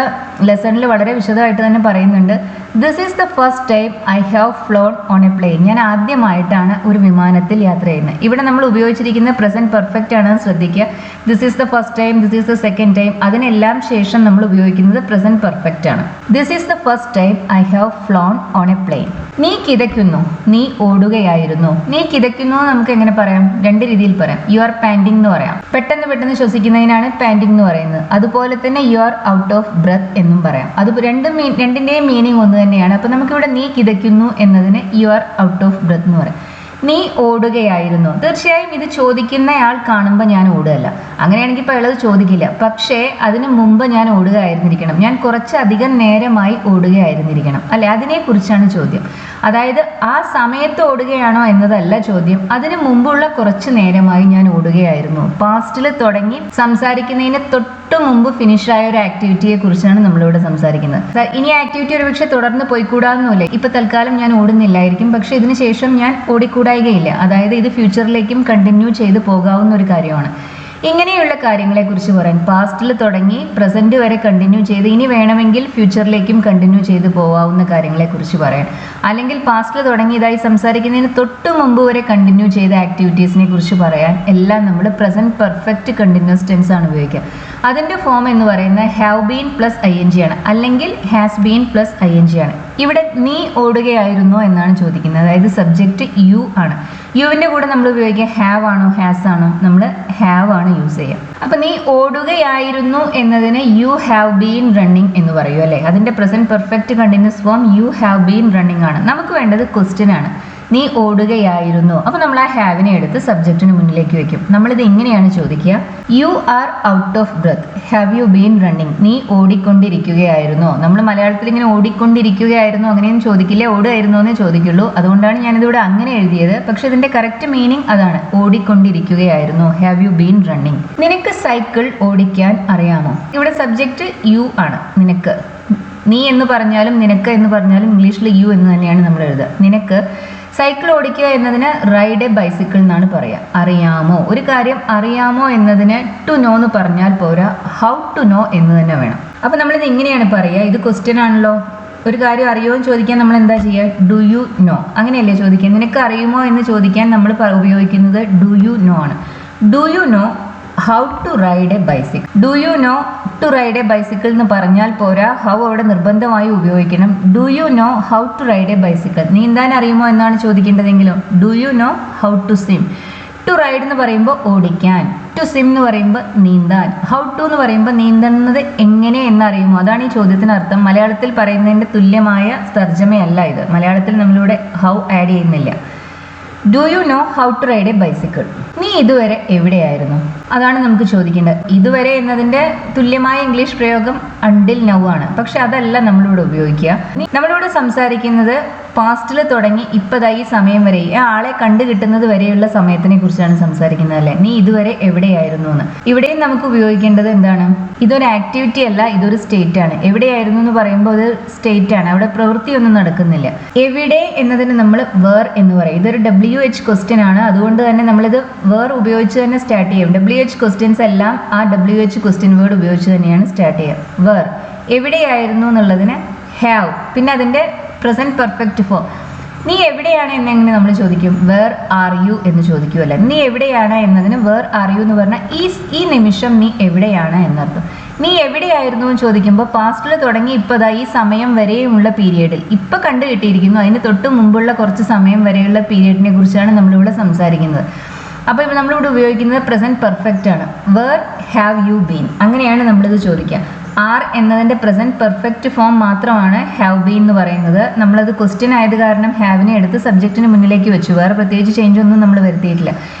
ലെസണിൽ വളരെ വിശദമായിട്ട് തന്നെ പറയുന്നുണ്ട്. This is the first time I have flown on a plane. ഞാൻ ആദ്യമായിട്ടാണ് ഒരു വിമാനത്തിൽ യാത്ര ചെയ്യുന്നത്. ഇവിടെ നമ്മൾ ഉപയോഗിച്ചിരിക്കുന്ന പ്രസന്റ് പെർഫെക്റ്റ് ആണെന്ന് ശ്രദ്ധിക്കുക. This is the first time, this is the second time, അതിനെല്ലാം ശേഷം നമ്മൾ ഉപയോഗിക്കുന്നത് പ്രസന്റ് പെർഫെക്റ്റ് ആണ്. This is the first time I have flown on a plane. നീ കിതയ്ക്കുന്നു, നീ ഓടുകയായിരുന്നു. നീ കിതയ്ക്കുന്നു നമുക്ക് എങ്ങനെ പറയാം? 2 രീതിയിൽ പറയാം. യു ആർ പാൻറ്റിംഗ് എന്ന് പറയാം. പെട്ടെന്ന് ശ്വസിക്കുന്നതിനാണ് പാൻറ്റിംഗ് എന്ന് പറയുന്നത്. അതുപോലെ തന്നെ you are out of breath എന്നും പറയാം. അത് രണ്ടിന്റെയും മീനിങ് ഒന്ന് തന്നെയാണ്. അപ്പോൾ നമുക്കിവിടെ നീ കിതയ്ക്കുന്നു എന്നതിന് you are out of breath എന്ന് പറയാം. നീ ഓടുകയായിരുന്നു. തീർച്ചയായും ഇത് ചോദിക്കുന്നയാൾ കാണുമ്പോൾ ഞാൻ ഓടുകയല്ല. അങ്ങനെയാണെങ്കിൽ ഇപ്പോൾ അയാളത് ചോദിക്കില്ല. പക്ഷേ അതിന് മുമ്പ് ഞാൻ ഓടുകയായിരുന്നിരിക്കണം. ഞാൻ കുറച്ചധികം നേരമായി ഓടുകയായിരുന്നിരിക്കണം, അല്ലെ? അതിനെക്കുറിച്ചാണ് ചോദ്യം. അതായത് ആ സമയത്ത് ഓടുകയാണോ എന്നതല്ല ചോദ്യം. അതിന് മുമ്പുള്ള കുറച്ച് നേരമായി ഞാൻ ഓടുകയായിരുന്നു. പാസ്റ്റിൽ തുടങ്ങി സംസാരിക്കുന്നതിന് തൊട്ട് മുമ്പ് ഫിനിഷായ ഒരു ആക്ടിവിറ്റിയെ കുറിച്ചാണ് നമ്മളിവിടെ സംസാരിക്കുന്നത്. ഇനി ആക്ടിവിറ്റി ഒരുപക്ഷെ തുടർന്ന് പോയിക്കൂടാന്നുമില്ല. ഇപ്പൊ തൽക്കാലം ഞാൻ ഓടുന്നില്ലായിരിക്കും, പക്ഷെ ഇതിന് ശേഷം ഞാൻ ഓടിക്കൂടായികയില്ല. അതായത് ഇത് ഫ്യൂച്ചറിലേക്കും കണ്ടിന്യൂ ചെയ്ത് പോകാവുന്ന ഒരു കാര്യമാണ്. ഇങ്ങനെയുള്ള കാര്യങ്ങളെക്കുറിച്ച് പറയാൻ പാസ്റ്റിൽ തുടങ്ങി പ്രസന്റ് വരെ കണ്ടിന്യൂ ചെയ്ത് ഇനി വേണമെങ്കിൽ ഫ്യൂച്ചറിലേക്കും കണ്ടിന്യൂ ചെയ്ത് പോകാവുന്ന കാര്യങ്ങളെക്കുറിച്ച് പറയാൻ, അല്ലെങ്കിൽ പാസ്റ്റിൽ തുടങ്ങി ഇതായി സംസാരിക്കുന്നതിന് തൊട്ട് മുമ്പ് വരെ കണ്ടിന്യൂ ചെയ്ത ആക്ടിവിറ്റീസിനെ കുറിച്ച് പറയാൻ എല്ലാം നമ്മൾ പ്രസന്റ് പെർഫെക്റ്റ് കണ്ടിന്യൂസ് ടെൻസ് ആണ് ഉപയോഗിക്കുക. അതിൻ്റെ ഫോം എന്ന് പറയുന്നത് have been plus I N G ആണ്, അല്ലെങ്കിൽ has been plus I N G ആണ്. ഇവിടെ നീ ഓടുകയായിരുന്നോ എന്നാണ് ചോദിക്കുന്നത്, അതായത് സബ്ജക്റ്റ് യു ആണ്. യുവിൻ്റെ കൂടെ നമ്മൾ ഉപയോഗിക്കുക ഹാവ് ആണോ ഹാസ് ആണോ, നമ്മൾ ഹാവ് ആണ് യൂസ് ചെയ്യുക. അപ്പം നീ ഓടുകയായിരുന്നു എന്നതിന് യു ഹാവ് ബീൻ റണ്ണിങ് എന്ന് പറയൂ അല്ലേ. അതിൻ്റെ present perfect continuous form you have been running ആണ്. നമുക്ക് വേണ്ടത് ക്വസ്റ്റ്യൻ ആണ്, നീ ഓടുകയായിരുന്നു. അപ്പോൾ നമ്മൾ ആ ഹാവിനെ എടുത്ത് സബ്ജക്റ്റിന് മുന്നിലേക്ക് വെക്കും. നമ്മളിത് ഇങ്ങനെയാണ് ചോദിക്കുക, U are out of breath, have you been running, നീ ഓടിക്കൊണ്ടിരിക്കുകയായിരുന്നോ. നമ്മൾ മലയാളത്തിൽ ഇങ്ങനെ ഓടിക്കൊണ്ടിരിക്കുകയായിരുന്നോ അങ്ങനെയൊന്നും ചോദിക്കില്ല, ഓടുകയായിരുന്നോ എന്നേ ചോദിക്കുള്ളൂ. അതുകൊണ്ടാണ് ഞാനിതിവിടെ അങ്ങനെ എഴുതിയത്. പക്ഷെ ഇതിന്റെ കറക്റ്റ് മീനിങ് അതാണ്, ഓടിക്കൊണ്ടിരിക്കുകയായിരുന്നു, ഹാവ് യു ബീൻ റണ്ണിങ്. നിനക്ക് സൈക്കിൾ ഓടിക്കാൻ അറിയാമോ. ഇവിടെ സബ്ജക്റ്റ് യു ആണ്, നിനക്ക്. നീ എന്ന് പറഞ്ഞാലും നിനക്ക് എന്ന് പറഞ്ഞാലും ഇംഗ്ലീഷിൽ യു എന്ന് തന്നെയാണ് നമ്മൾ എഴുതുക. നിനക്ക് സൈക്കിൾ ഓടിക്കുക എന്നതിന് റൈഡ് എ ബൈസിക്കിൾ എന്നാണ് പറയുക. അറിയാമോ, ഒരു കാര്യം അറിയാമോ എന്നതിന് ടു നോ എന്ന് പറഞ്ഞാൽ പോരാ, ഹൗ ടു നോ എന്ന് തന്നെ വേണം. അപ്പം നമ്മളിത് ഇങ്ങനെയാണ് പറയുക, ഇത് ക്വസ്റ്റ്യൻ ആണല്ലോ. ഒരു കാര്യം അറിയുമോ എന്ന് ചോദിക്കാൻ നമ്മൾ എന്താ ചെയ്യുക, ഡു യു നോ, അങ്ങനെയല്ലേ ചോദിക്കുക. നിനക്ക് അറിയുമോ എന്ന് ചോദിക്കാൻ നമ്മൾ ഉപയോഗിക്കുന്നത് ഡു യു നോ ആണ്. Do you know how to ride a bicycle. Do you know to ride a bicycle എന്ന് പറഞ്ഞാൽ പോരാ, ഹൗ അവിടെ നിർബന്ധമായി ഉപയോഗിക്കണം. Do you know how to ride a bicycle. നീന്താൻ അറിയുമോ എന്നാണ് ചോദിക്കേണ്ടതെങ്കിലും do you know how to swim. To ride എന്ന് പറയുമ്പോൾ ഓടിക്കാൻ, ടു സ്വിം എന്ന് പറയുമ്പോൾ നീന്താൻ, ഹൗ ടു എന്ന് പറയുമ്പോൾ നീന്തുന്നത് എങ്ങനെ എന്നറിയുമോ, അതാണ് ഈ ചോദ്യത്തിന് അർത്ഥം. മലയാളത്തിൽ പറയുന്നതിൻ്റെ തുല്യമായ തർജ്ജമയല്ല ഇത്. മലയാളത്തിൽ നമ്മളിവിടെ ഹൗ ആഡ് ചെയ്യുന്നില്ല. Do you know how to ride a bicycle. നീ ഇതുവരെ എവിടെയായിരുന്നു, അതാണ് നമുക്ക് ചോദിക്കേണ്ടത്. ഇതുവരെ എന്നതിൻ്റെ തുല്യമായ ഇംഗ്ലീഷ് പ്രയോഗം അണ്ടിൽ നൗ ആണ്. പക്ഷെ അതല്ല നമ്മളിവിടെ ഉപയോഗിക്കുക. നമ്മളിവിടെ സംസാരിക്കുന്നത് പാസ്റ്റിൽ തുടങ്ങി ഇപ്പതായി സമയം വരെ, ആളെ കണ്ടു കിട്ടുന്നത് വരെയുള്ള സമയത്തിനെ കുറിച്ചാണ് സംസാരിക്കുന്നത് അല്ലേ. നീ ഇതുവരെ എവിടെയായിരുന്നു എന്ന്. ഇവിടെയും നമുക്ക് ഉപയോഗിക്കേണ്ടത് എന്താണ്, ഇതൊരു ആക്ടിവിറ്റി അല്ല, ഇതൊരു സ്റ്റേറ്റ് ആണ്. എവിടെയായിരുന്നു എന്ന് പറയുമ്പോൾ അത് സ്റ്റേറ്റ് ആണ്, അവിടെ പ്രവൃത്തിയൊന്നും നടക്കുന്നില്ല. എവിടെ എന്നതിന് നമ്മൾ വേർ എന്ന് പറയും. ഇതൊരു WH ക്വസ്റ്റ്യൻ ആണ്, അതുകൊണ്ട് തന്നെ നമ്മളിത് വേർ ഉപയോഗിച്ച് തന്നെ സ്റ്റാർട്ട് ചെയ്യും. WH ക്വസ്റ്റ്യൻസ് എല്ലാം ആ WH ക്വസ്റ്റ്യൻ വേർഡ് ഉപയോഗിച്ച് തന്നെയാണ് സ്റ്റാർട്ട് ചെയ്യുക. വേർ, എവിടെയായിരുന്നു എന്നുള്ളതിന് ഹാവ്, പിന്നെ അതിൻ്റെ പ്രസന്റ് പെർഫെക്റ്റ് ഫോം. നീ എവിടെയാണ് എന്നെങ്ങനെ നമ്മൾ ചോദിക്കും, വേർ ആർ യു എന്ന് ചോദിക്കുമല്ലോ. നീ എവിടെയാണ് എന്നതിന് വേർ ആർ യു എന്ന് പറഞ്ഞാൽ ഈ നിമിഷം നീ എവിടെയാണ് എന്നർത്ഥം. നീ എവിടെയായിരുന്നു എന്ന് ചോദിക്കുമ്പോൾ പാസ്റ്റിൽ തുടങ്ങി ഇപ്പതാ ഈ സമയം വരെയുമുള്ള പീരിയഡിൽ, ഇപ്പം കണ്ടു കിട്ടിയിരിക്കുന്നു, അതിന് തൊട്ട് മുമ്പുള്ള കുറച്ച് സമയം വരെയുള്ള പീരിയഡിനെ കുറിച്ചാണ് നമ്മളിവിടെ സംസാരിക്കുന്നത്. അപ്പോൾ ഇപ്പോൾ നമ്മളിവിടെ ഉപയോഗിക്കുന്നത് പ്രസന്റ് പെർഫെക്റ്റ് ആണ്. വേർ ഹാവ് യു ബീൻ, അങ്ങനെയാണ് നമ്മളിത് ചോദിക്കുക. ആർ എന്നതിൻ്റെ പ്രസന്റ് പെർഫെക്റ്റ് ഫോം മാത്രമാണ് ഹാവ് ബീൻ എന്ന് പറയുന്നത്. നമ്മളത് ക്വസ്റ്റ്യൻ ആയത് കാരണം ഹാവിനെ എടുത്ത് സബ്ജക്റ്റിന് മുന്നിലേക്ക് വെച്ചു. വേറെ പ്രത്യേകിച്ച് ചേഞ്ച് ഒന്നും നമ്മൾ വരുത്തിയിട്ടില്ല.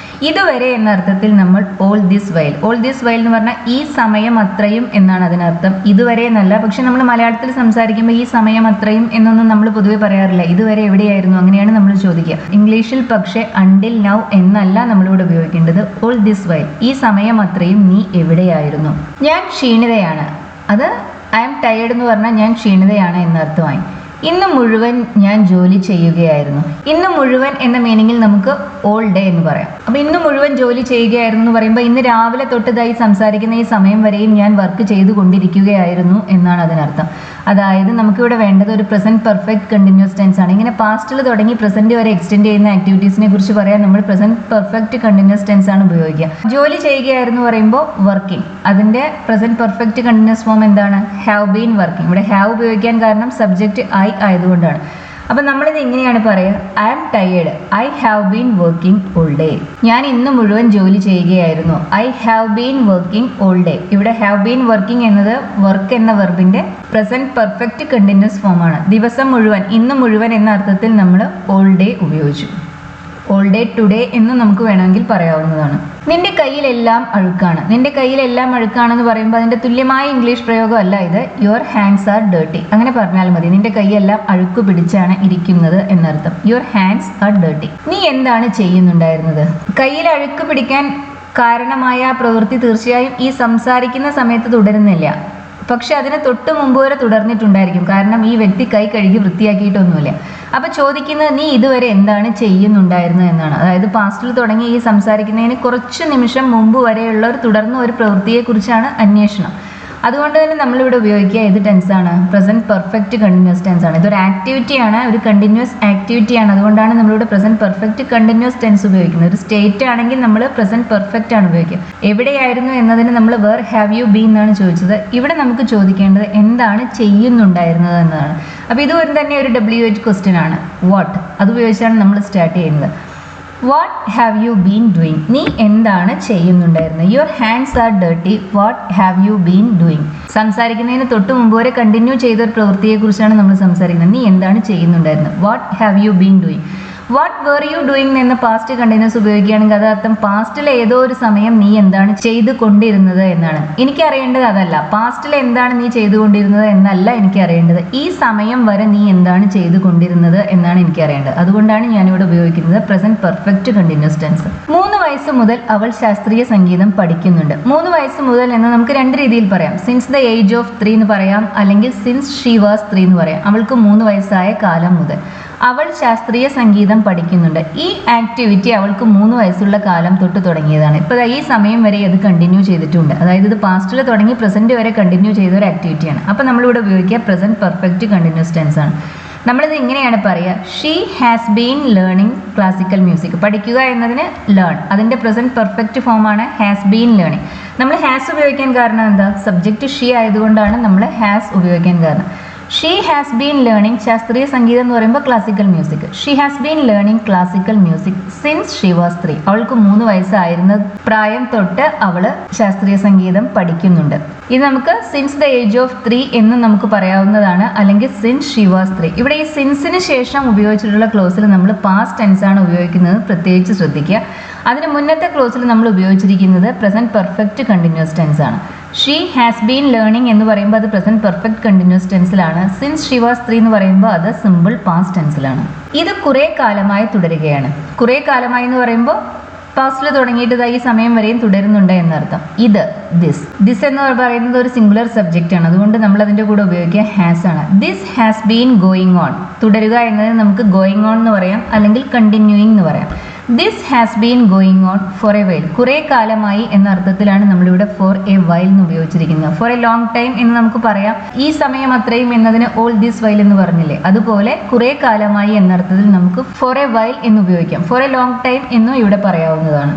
ഇതുവരെ എന്ന അർത്ഥത്തിൽ നമ്മൾ all this while, all this while എന്ന് പറഞ്ഞാൽ ഈ സമയം അത്രയും എന്നാണ് അതിനർത്ഥം. ഇതുവരെ എന്നല്ല. പക്ഷെ നമ്മൾ മലയാളത്തിൽ സംസാരിക്കുമ്പോൾ ഈ സമയം അത്രയും എന്നൊന്നും നമ്മൾ പൊതുവെ പറയാറില്ല. ഇതുവരെ എവിടെയായിരുന്നു അങ്ങനെയാണ് നമ്മൾ ചോദിക്കുക. ഇംഗ്ലീഷിൽ പക്ഷേ അണ്ടിൽ നൗ എന്നല്ല നമ്മളിവിടെ ഉപയോഗിക്കേണ്ടത്, ഓൾ ദിസ് വൈൽ, ഈ സമയം അത്രയും നീ എവിടെയായിരുന്നു. ഞാൻ ക്ഷീണിതയാണ്, അത് ഐ ആം ടയേർഡ് എന്ന് പറഞ്ഞാൽ ഞാൻ ക്ഷീണിതയാണ് എന്നർത്ഥമായി. ഇന്ന് മുഴുവൻ ഞാൻ ജോലി ചെയ്യുകയായിരുന്നു. ഇന്ന് മുഴുവൻ എന്ന മീനിങ്ങിൽ നമുക്ക് ഓൾ ഡേ എന്ന് പറയാം. അപ്പോൾ ഇന്ന് മുഴുവൻ ജോലി ചെയ്യുകയായിരുന്നു എന്ന് പറയുമ്പോൾ ഇന്ന് രാവിലെ തൊട്ടതായി സംസാരിക്കുന്ന ഈ സമയം വരെയും ഞാൻ വർക്ക് ചെയ്തുകൊണ്ടിരിക്കുകയായിരുന്നു എന്നാണ് അതിനർത്ഥം. അതായത് നമുക്കിവിടെ വേണ്ടത് ഒരു പ്രസന്റ് പെർഫെക്റ്റ് കണ്ടിന്യൂസ് ടെൻസ് ആണ്. ഇങ്ങനെ പാസ്റ്റിൽ തുടങ്ങി പ്രസന്റ് വരെ എക്സ്റ്റെൻഡ് ചെയ്യുന്ന ആക്ടിവിറ്റീസിനെ കുറിച്ച് പറയാൻ നമ്മൾ പ്രസന്റ് പെർഫെക്റ്റ് കണ്ടിന്യൂസ് ടെൻസ് ആണ് ഉപയോഗിക്കുക. ജോലി ചെയ്യുകയായിരുന്നു പറയുമ്പോൾ വർക്കിംഗ്, അതിൻ്റെ പ്രസന്റ് പെർഫെക്റ്റ് കണ്ടിന്യൂസ് ഫോം എന്താണ്, ഹാവ് ബീൻ വർക്കിംഗ്. ഇവിടെ ഹാവ് ഉപയോഗിക്കാൻ കാരണം സബ്ജക്റ്റ് ഐ ആയതുകൊണ്ടാണ്. അപ്പം നമ്മളിത് ഇങ്ങനെയാണ് പറയുക, I am tired, I have been working all day. ഞാൻ ഇന്ന് മുഴുവൻ ജോലി ചെയ്യുകയായിരുന്നു, I have been working all day. ഇവിടെ ഹാവ് ബീൻ വർക്കിംഗ് എന്നത് വർക്ക് എന്ന വെർബിന്റെ പ്രസന്റ് പെർഫെക്റ്റ് കണ്ടിന്യൂസ് ഫോം ആണ്. ദിവസം മുഴുവൻ, ഇന്ന് മുഴുവൻ എന്ന അർത്ഥത്തിൽ നമ്മൾ ഓൾ ഡേ ഉപയോഗിച്ചു. ഓൾ ഡേ ടുഡേ എന്ന് നമുക്ക് വേണമെങ്കിൽ പറയാവുന്നതാണ്. നിന്റെ കയ്യിലെല്ലാം അഴുക്കാണ്. നിന്റെ കയ്യിലെല്ലാം അഴുക്കാണെന്ന് പറയുമ്പോൾ അതിന്റെ തുല്യമായ ഇംഗ്ലീഷ് പ്രയോഗമല്ല ഇത്. യുവർ ഹാൻഡ്സ് ആർ ഡേർട്ടി, അങ്ങനെ പറഞ്ഞാൽ മതി. നിന്റെ കൈയെല്ലാം അഴുക്ക് പിടിച്ചാണ് ഇരിക്കുന്നത് എന്നർത്ഥം. Your hands are dirty. നീ എന്താണ് ചെയ്യുന്നുണ്ടായിരുന്നത്? കയ്യിൽ അഴുക്ക് പിടിക്കാൻ കാരണമായ പ്രവൃത്തി തീർച്ചയായും ഈ സംസാരിക്കുന്ന സമയത്ത് തുടരുന്നില്ല. പക്ഷെ അതിന് തൊട്ട് മുമ്പ് വരെ തുടർന്നിട്ടുണ്ടായിരിക്കും, കാരണം ഈ വ്യക്തി കൈ കഴുകി വൃത്തിയാക്കിയിട്ടൊന്നുമില്ല. അപ്പൊ ചോദിക്കുന്നത് നീ ഇതുവരെ എന്താണ് ചെയ്യുന്നുണ്ടായിരുന്നത് എന്നാണ്. അതായത് പാസ്റ്റിൽ തുടങ്ങി ഈ സംസാരിക്കുന്നതിന് കുറച്ച് നിമിഷം മുമ്പ് വരെയുള്ള ഒരു തുടർന്ന ഒരു പ്രവൃത്തിയെക്കുറിച്ചാണ് അന്വേഷണം. അതുകൊണ്ട് തന്നെ നമ്മളിവിടെ ഉപയോഗിക്കുക ഏത് ടെൻസാണ്? പ്രസന്റ് പെർഫെക്റ്റ് കണ്ടിന്യൂസ് ടെൻസ് ആണ്. ഇതൊരു ആക്ടിവിറ്റിയാണ്, ഒരു കണ്ടിന്യൂസ് ആക്ടിവിറ്റിയാണ്. അതുകൊണ്ടാണ് നമ്മളിവിടെ പ്രസന്റ് പെർഫെക്റ്റ് കണ്ടിന്യൂസ് ടെൻസ് ഉപയോഗിക്കുന്നത്. ഒരു സ്റ്റേറ്റ് ആണെങ്കിൽ നമ്മൾ പ്രസന്റ് പെർഫെക്റ്റ് ആണ് ഉപയോഗിക്കുക. എവിടെയായിരുന്നു എന്നതിന് നമ്മൾ വേർ ഹാവ് യു ബീൻ എന്നാണ് ചോദിച്ചത്. ഇവിടെ നമുക്ക് ചോദിക്കേണ്ടത് എന്താണ് ചെയ്യുന്നുണ്ടായിരുന്നത് എന്നതാണ്. അപ്പോൾ ഇതുവരെ തന്നെ ഒരു WH ക്വസ്റ്റ്യൻ ആണ്. വാട്ട് അത് ഉപയോഗിച്ചാണ് നമ്മൾ സ്റ്റാർട്ട് ചെയ്യുന്നത്. What have you been doing? നീ എന്താണ് ചെയ്യുന്നുണ്ടായിരുന്നത്? Your hands are dirty. What have you been doing? സംസാരിക്കുന്നതിന് തൊട്ട് മുമ്പ് വരെ കണ്ടിന്യൂ ചെയ്ത ഒരു പ്രവൃത്തിയെക്കുറിച്ചാണ് നമ്മൾ സംസാരിക്കുന്നത്. നീ എന്താണ് ചെയ്യുന്നുണ്ടായിരുന്നത്? What have you been doing? What were you doing എന്ന പാസ്റ്റ് കണ്ടിന്യൂസ് ഉപയോഗിക്കുകയാണെങ്കിൽ അത് അർത്ഥം പാസ്റ്റിലെ ഏതോ ഒരു സമയം നീ എന്താണ് ചെയ്തു കൊണ്ടിരുന്നത് എന്നാണ്. എനിക്ക് അറിയേണ്ടത് അതല്ല, പാസ്റ്റിൽ എന്താണ് നീ ചെയ്തുകൊണ്ടിരുന്നത് എന്നല്ല എനിക്ക് അറിയേണ്ടത്, ഈ സമയം വരെ നീ എന്താണ് ചെയ്തുകൊണ്ടിരുന്നത് എന്നാണ് എനിക്ക് അറിയേണ്ടത്. അതുകൊണ്ടാണ് ഞാനിവിടെ ഉപയോഗിക്കുന്നത് പ്രസന്റ് പെർഫെക്റ്റ് കണ്ടിന്യൂസ് ടെൻസ്. 3 വയസ്സ് മുതൽ അവൾ ശാസ്ത്രീയ സംഗീതം പഠിക്കുന്നുണ്ട്. 3 വയസ്സ് മുതൽ എന്ന് നമുക്ക് 2 രീതിയിൽ പറയാം. സിൻസ് ദ ഏജ് ഓഫ് 3 എന്ന് പറയാം, അല്ലെങ്കിൽ സിൻസ് ഷീ വാസ് 3 എന്ന് പറയാം. അവൾക്ക് 3 വയസ്സായ കാലം മുതൽ അവൾ ശാസ്ത്രീയ സംഗീതം പഠിക്കുന്നുണ്ട്. ഈ ആക്ടിവിറ്റി അവൾക്ക് 3 വയസ്സുള്ള കാലം തൊട്ട് തുടങ്ങിയതാണ്. ഇപ്പോൾ ഈ സമയം വരെ അത് കണ്ടിന്യൂ ചെയ്തിട്ടുണ്ട്. അതായത് ഇത് പാസ്റ്റിൽ തുടങ്ങി പ്രസന്റ് വരെ കണ്ടിന്യൂ ചെയ്ത ഒരു ആക്ടിവിറ്റിയാണ്. അപ്പോൾ നമ്മളിവിടെ ഉപയോഗിക്കുക പ്രസന്റ് പെർഫെക്റ്റ് കണ്ടിന്യൂസ് ടെൻസ് ആണ്. നമ്മളിത് ഇങ്ങനെയാണ് പറയുക, she has been learning classical music. പഠിക്കുക എന്നതിന് ലേൺ, അതിൻ്റെ പ്രസന്റ് പെർഫെക്റ്റ് ഫോമാണ് ഹാസ് ബീൻ ലേണിംഗ്. നമ്മൾ ഹാസ് ഉപയോഗിക്കാൻ കാരണം എന്താ? സബ്ജക്റ്റ് ഷീ ആയതുകൊണ്ടാണ് നമ്മൾ ഹാസ് ഉപയോഗിക്കാൻ കാരണം. ഷീ ഹാസ് ബീൻ ലേണിംഗ്, ശാസ്ത്രീയ സംഗീതം എന്ന് പറയുമ്പോൾ classical music. She has been learning classical music since she was 3. അവൾക്ക് 3 വയസ്സായിരുന്ന പ്രായം തൊട്ട് അവള് ശാസ്ത്രീയ സംഗീതം പഠിക്കുന്നുണ്ട്. ഇത് നമുക്ക് സിൻസ് ദ ഏജ് ഓഫ് 3 എന്ന് നമുക്ക് പറയാവുന്നതാണ്, അല്ലെങ്കിൽ സിൻസ് ഷീ വാസ് 3. ഇവിടെ ഈ സിൻസിന് ശേഷം ഉപയോഗിച്ചിട്ടുള്ള ക്ലോസിൽ നമ്മൾ പാസ്റ്റ് ടെൻസ് ആണ് ഉപയോഗിക്കുന്നത്, പ്രത്യേകിച്ച് ശ്രദ്ധിക്കുക. അതിന് മുന്നത്തെ ക്ലോസിൽ നമ്മൾ ഉപയോഗിച്ചിരിക്കുന്നത് പ്രസന്റ് പെർഫെക്റ്റ് കണ്ടിന്യൂസ് ടെൻസ് ആണ്. ഷീ ഹാസ് ബീൻ ലേണിംഗ് എന്ന് പറയുമ്പോൾ അത് പ്രസന്റ് പെർഫെക്റ്റ് കണ്ടിന്യൂസ് ടെൻസിലാണ്. സിൻസ് ഷീ വാസ് 3 എന്ന് പറയുമ്പോൾ അത് സിമ്പിൾ പാസ്റ്റ് ടെൻസിലാണ്. ഇത് കുറേ കാലമായി തുടരുകയാണ്. കുറേ കാലമായി എന്ന് പറയുമ്പോൾ പാസ്റ്റിൽ തുടങ്ങിയിട്ട് ഈ സമയം വരെയും തുടരുന്നുണ്ട് എന്നർത്ഥം. ഇത് ദിസ് എന്ന് പറയുന്നത് ഒരു സിംഗുലർ സബ്ജക്റ്റ് ആണ്. അതുകൊണ്ട് നമ്മൾ അതിൻ്റെ കൂടെ ഉപയോഗിക്കുക ഹാസ് ആണ്. This has been going on. തുടരുക എന്നതിന് നമുക്ക് ഗോയിങ് ഓൺ എന്ന് പറയാം, അല്ലെങ്കിൽ കണ്ടിന്യൂയിങ് എന്ന് പറയാം. This has been going on for a while. കുറേ കാലമായി എന്ന അർത്ഥത്തിലാണ് നമ്മളിവിടെ ഫോർ എ വൈൽ എന്ന് ഉപയോഗിച്ചിരിക്കുന്നത്. ഫോർ എ ലോങ് ടൈം എന്ന് നമുക്ക് പറയാം. ഈ സമയം അത്രയും എന്നതിന് ഓൾ ദിസ് വൈൽ എന്ന് പറഞ്ഞില്ലേ, അതുപോലെ കുറേ കാലമായി എന്നർത്ഥത്തിൽ നമുക്ക് ഫോർ എ വൈൽ എന്ന് ഉപയോഗിക്കാം. ഫോർ എ ലോങ് ടൈം എന്നും ഇവിടെ പറയാവുന്നതാണ്.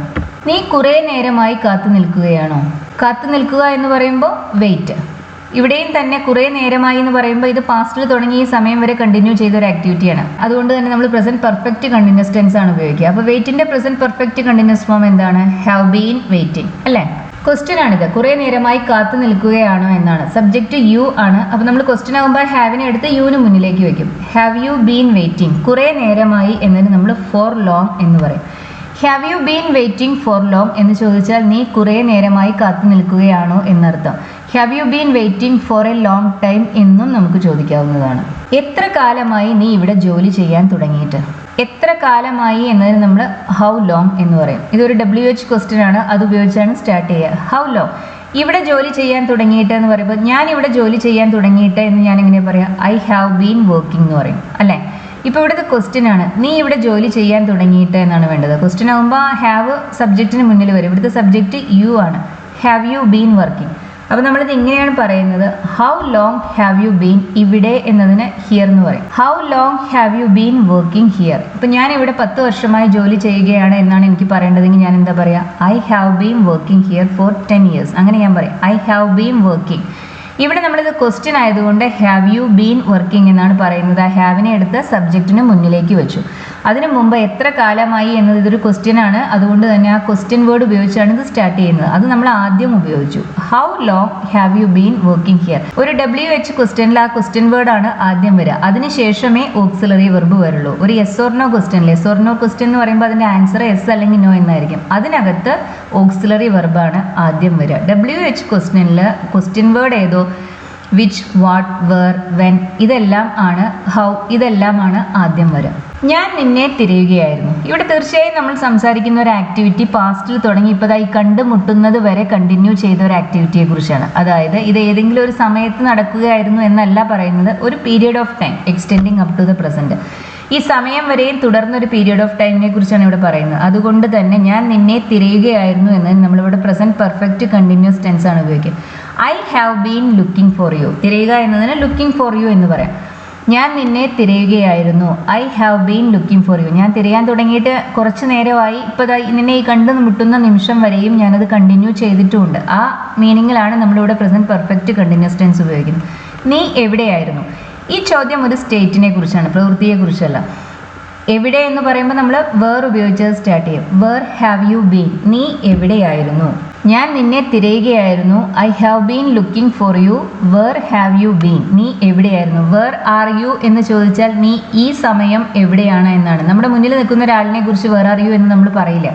നീ കുറേ നേരമായി കാത്തു നിൽക്കുകയാണോ? കാത്തു നിൽക്കുക എന്ന് പറയുമ്പോൾ വെയിറ്റ്. ഇവിടെയും തന്നെ കുറേ നേരമായി എന്ന് പറയുമ്പോൾ ഇത് പാസ്റ്റിൽ തുടങ്ങി ഈ സമയം വരെ കണ്ടിന്യൂ ചെയ്ത ഒരു ആക്ടിവിറ്റിയാണ്. അതുകൊണ്ട് തന്നെ നമ്മൾ പ്രസന്റ് പെർഫെക്റ്റ് കണ്ടിന്യൂസ് ടെൻസ് ആണ് ഉപയോഗിക്കുക. അപ്പോൾ വെയിറ്റിന്റെ പ്രസന്റ് പെർഫെക്റ്റ് കണ്ടിന്യൂസ് ഫോം എന്താണ്? ഹാവ് ബീൻ വെയിറ്റിംഗ് അല്ലേ? ക്വസ്റ്റ്യൻ ആണിത്. കുറേ നേരമായി കാത്തു നിൽക്കുകയാണോ എന്നാണ്. സബ്ജക്റ്റ് യു ആണ്. അപ്പോൾ നമ്മൾ ക്വസ്റ്റ്യൻ ആകുമ്പോൾ ഹാവിനെ എടുത്ത് യുവിന് മുന്നിലേക്ക് വെക്കും. Have you been waiting? കുറേ നേരമായി എന്നതിന് നമ്മൾ ഫോർ ലോങ് എന്ന് പറയും. Have you been waiting for long എന്ന് ചോദിച്ചാൽ നീ കുറേ നേരമായി കാത്തു നിൽക്കുകയാണോ എന്നർത്ഥം. Have you been waiting for a long time എന്നും നമുക്ക് ചോദിക്കാവുന്നതാണ്. എത്ര കാലമായി നീ ഇവിടെ ജോലി ചെയ്യാൻ തുടങ്ങിയിട്ട്? എത്ര കാലമായി എന്നതിന് നമ്മൾ ഹൗ ലോങ് എന്ന് പറയും. ഇതൊരു WH ക്വസ്റ്റ്യൻ ആണ്, അത് ഉപയോഗിച്ചാണ് സ്റ്റാർട്ട് ചെയ്യുക. How long? ഇവിടെ ജോലി ചെയ്യാൻ തുടങ്ങിയിട്ട് എന്ന് പറയുമ്പോൾ ഞാൻ ഇവിടെ ജോലി ചെയ്യാൻ തുടങ്ങിയിട്ട് എന്ന് ഞാൻ എങ്ങനെ പറയാം? ഐ ഹാവ് ബീൻ വർക്കിംഗ് എന്ന് പറയും അല്ലേ? ഇപ്പോൾ ഇവിടുത്തെ ക്വസ്റ്റ്യൻ ആണ്, നീ ഇവിടെ ജോലി ചെയ്യാൻ തുടങ്ങിയിട്ട് എന്നാണ് വേണ്ടത്. ക്വസ്റ്റ്യൻ ആകുമ്പോൾ ഹാവ് സബ്ജക്റ്റിന് മുന്നിൽ വരും. ഇവിടുത്തെ സബ്ജക്റ്റ് യു ആണ്. Have you been working? അപ്പോൾ നമ്മളിത് ഇങ്ങനെയാണ് പറയുന്നത്, how long have you been ഇവിടെ എന്നതിന് ഹിയർ എന്ന് പറയും. How long have you been working here? ഇപ്പം ഞാൻ ഇവിടെ 10 വർഷമായി ജോലി ചെയ്യുകയാണ് എന്നാണ് എനിക്ക് പറയേണ്ടതെങ്കിൽ ഞാൻ എന്താ പറയുക? I have been working here for 10 years. അങ്ങനെ ഞാൻ പറയും, ഐ ഹാവ് ബീൻ വർക്കിംഗ്. ഇവിടെ നമ്മളിത് ക്വസ്റ്റ്യൻ ആയതുകൊണ്ട് ഹാവ് യു ബീൻ വർക്കിംഗ് എന്നാണ് പറയുന്നത്. ആ ഹാവിനെ എടുത്ത് സബ്ജക്റ്റിന് മുന്നിലേക്ക് വെച്ചു. അതിനു മുമ്പ് എത്ര കാലമായി എന്നത് ഇതൊരു ക്വസ്റ്റ്യൻ ആണ്. അതുകൊണ്ട് തന്നെ ആ ക്വസ്റ്റ്യൻ വേർഡ് ഉപയോഗിച്ചാണ് ഇത് സ്റ്റാർട്ട് ചെയ്യുന്നത്. അത് നമ്മൾ ആദ്യം ഉപയോഗിച്ചു. How long have you been working here? ഒരു WH ക്വസ്റ്റ്യനിൽ ആ ക്വസ്റ്റ്യൻ വേർഡ് ആണ് ആദ്യം വരിക. അതിനുശേഷമേ ഓക്സിലറി വെർബ് വരുള്ളൂ. ഒരു യെസ് ഓർ നോ ക്വസ്റ്റ്യനിൽ യെസ് ഓർ നോ ക്വസ്റ്റ്യൻ എന്ന് പറയുമ്പോൾ അതിൻ്റെ ആൻസർ യെസ് അല്ലെങ്കിൽ നോ എന്നായിരിക്കും. അതിനകത്ത് ഓക്സിലറി വെർബാണ് ആദ്യം വരിക. WH ക്വസ്റ്റ്യനിൽ ക്വസ്റ്റ്യൻ വേർഡ് ഏതോ വിച്ച്, വാട്ട്, വേർ, വെൻ ഇതെല്ലാം ആണ്, ഹൗ ഇതെല്ലാമാണ് ആദ്യം വരിക. ഞാൻ നിന്നെ തിരയുകയായിരുന്നു. ഇവിടെ തീർച്ചയായും നമ്മൾ സംസാരിക്കുന്ന ഒരു ആക്ടിവിറ്റി പാസ്റ്റിൽ തുടങ്ങി ഇപ്പോൾ ഈ കണ്ടുമുട്ടുന്നത് വരെ കണ്ടിന്യൂ ചെയ്ത ഒരു ആക്ടിവിറ്റിയെ കുറിച്ചാണ്. അതായത് ഇത് ഏതെങ്കിലും ഒരു സമയത്ത് നടക്കുകയായിരുന്നു എന്നല്ല പറയുന്നത്, ഒരു period of time extending up to the present. ഈ സമയം വരെയും തുടർന്നൊരു പീരിയഡ് ഓഫ് ടൈമിനെ കുറിച്ചാണ് ഇവിടെ പറയുന്നത്. അതുകൊണ്ട് തന്നെ ഞാൻ നിന്നെ തിരയുകയായിരുന്നു എന്ന് നമ്മളിവിടെ പ്രസന്റ് പെർഫെക്റ്റ് കണ്ടിന്യൂസ് ടെൻസ് ആണ് ഉപയോഗിക്കുക. I have been looking for you. തിരയുക എന്നതിന് ലുക്കിംഗ് ഫോർ യു എന്ന് പറയാം. ഞാൻ നിന്നെ തിരയുകയായിരുന്നു. I have been looking for you. ഞാൻ തിരയാൻ തുടങ്ങിയിട്ട് കുറച്ച് നേരമായി. ഇപ്പോൾ നിന്നെ ഈ കണ്ടു മുട്ടുന്ന നിമിഷം വരെയും ഞാനത് കണ്ടിന്യൂ ചെയ്തിട്ടുമുണ്ട്. ആ മീനിങ്ങിലാണ് നമ്മളിവിടെ പ്രസന്റ് പെർഫെക്റ്റ് കണ്ടിന്യൂസ് ടെൻസ് ഉപയോഗിക്കുന്നത്. നീ എവിടെയായിരുന്നു? ഈ ചോദ്യം ഒരു സ്റ്റേറ്റിനെ കുറിച്ചാണ്, പ്രവൃത്തിയെ കുറിച്ചല്ല. എവിടെ എന്ന് പറയുമ്പോൾ നമ്മൾ വേർ ഉപയോഗിച്ചത് സ്റ്റാർട്ട് ചെയ്യും. Where have you been? നീ എവിടെയായിരുന്നു? ഞാൻ നിന്നെ തിരയുകയായിരുന്നു. I have been looking for you. Where have you been? നീ എവിടെയായിരുന്നു? വേർ ആർ യു എന്ന് ചോദിച്ചാൽ നീ ഈ സമയം എവിടെയാണ് എന്നാണ്. നമ്മുടെ മുന്നിൽ നിൽക്കുന്ന ഒരാളിനെ കുറിച്ച് വേർ ആർ യു എന്ന് നമ്മൾ പറയില്ല.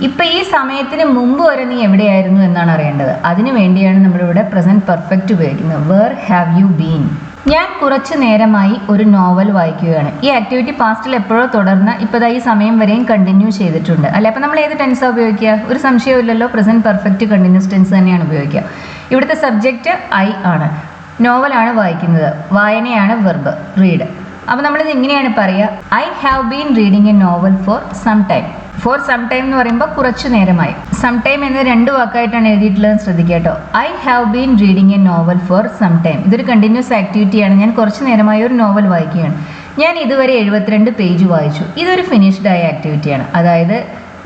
ഇപ്പം ഈ സമയത്തിന് മുമ്പ് വരെ നീ എവിടെയായിരുന്നു എന്നാണ് അറിയേണ്ടത്. അതിനു വേണ്ടിയാണ് നമ്മളിവിടെ പ്രസന്റ് പെർഫെക്റ്റ് ഉപയോഗിക്കുന്നത്. Where have you been? ഞാൻ കുറച്ചു നേരമായി ഒരു നോവൽ വായിക്കുകയാണ്. ഈ ആക്ടിവിറ്റി പാസ്റ്റിൽ എപ്പോഴോ തുടർന്ന് ഇപ്പോൾ ഈ സമയം വരെയും കണ്ടിന്യൂ ചെയ്തിട്ടുണ്ട് അല്ലെ. അപ്പോൾ നമ്മൾ ഏത് ടെൻസാണ് ഉപയോഗിക്കുക? ഒരു സംശയമില്ലല്ലോ, പ്രസന്റ് പെർഫെക്റ്റ് കണ്ടിന്യൂസ് ടെൻസ് തന്നെയാണ് ഉപയോഗിക്കുക. ഇവിടുത്തെ സബ്ജക്റ്റ് ഐ ആണ്. നോവലാണ് വായിക്കുന്നത്. വായനയാണ് വെർബ്, റീഡ്. അപ്പോൾ നമ്മളിത് ഇങ്ങനെയാണ് പറയുക. I have been reading a novel for some time. For some time എന്ന് പറയുമ്പോൾ കുറച്ചു നേരമായി. സം ടൈം എന്ന 2 വാക്കായിട്ടാണ് എഴുതിയിട്ടുള്ളത്, ശ്രദ്ധിക്കുക കേട്ടോ. I have been reading a novel for some time. ഇതൊരു കണ്ടിന്യൂസ് ആക്ടിവിറ്റിയാണ്. ഞാൻ കുറച്ചു നേരമായി ഒരു നോവൽ വായിക്കുകയാണ്. ഞാൻ ഇതുവരെ 72 പേജ് വായിച്ചു. ഇതൊരു ഫിനിഷ്ഡ് ആയ ആക്ടിവിറ്റിയാണ്. അതായത്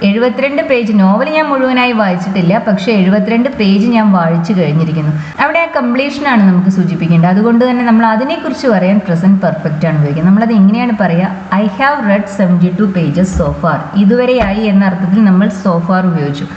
72 പേജ് നോവൽ ഞാൻ മുഴുവനായി വായിച്ചിട്ടില്ല, പക്ഷേ 72 പേജ് ഞാൻ വായിച്ചു കഴിഞ്ഞിരിക്കുന്നു. അവിടെ ആ കംപ്ലീഷനാണ് നമുക്ക് സൂചിപ്പിക്കേണ്ടത്. അതുകൊണ്ട് തന്നെ നമ്മൾ അതിനെക്കുറിച്ച് പറയാൻ പ്രസന്റ് പെർഫെക്റ്റ് ആണ് ഉപയോഗിക്കുന്നത്. നമ്മളത് എങ്ങനെയാണ് പറയുക? I have read 72 pages so far. ഇതുവരെയായി എന്ന അർത്ഥത്തിൽ നമ്മൾ സോ ഫാർ ഉപയോഗിച്ചു.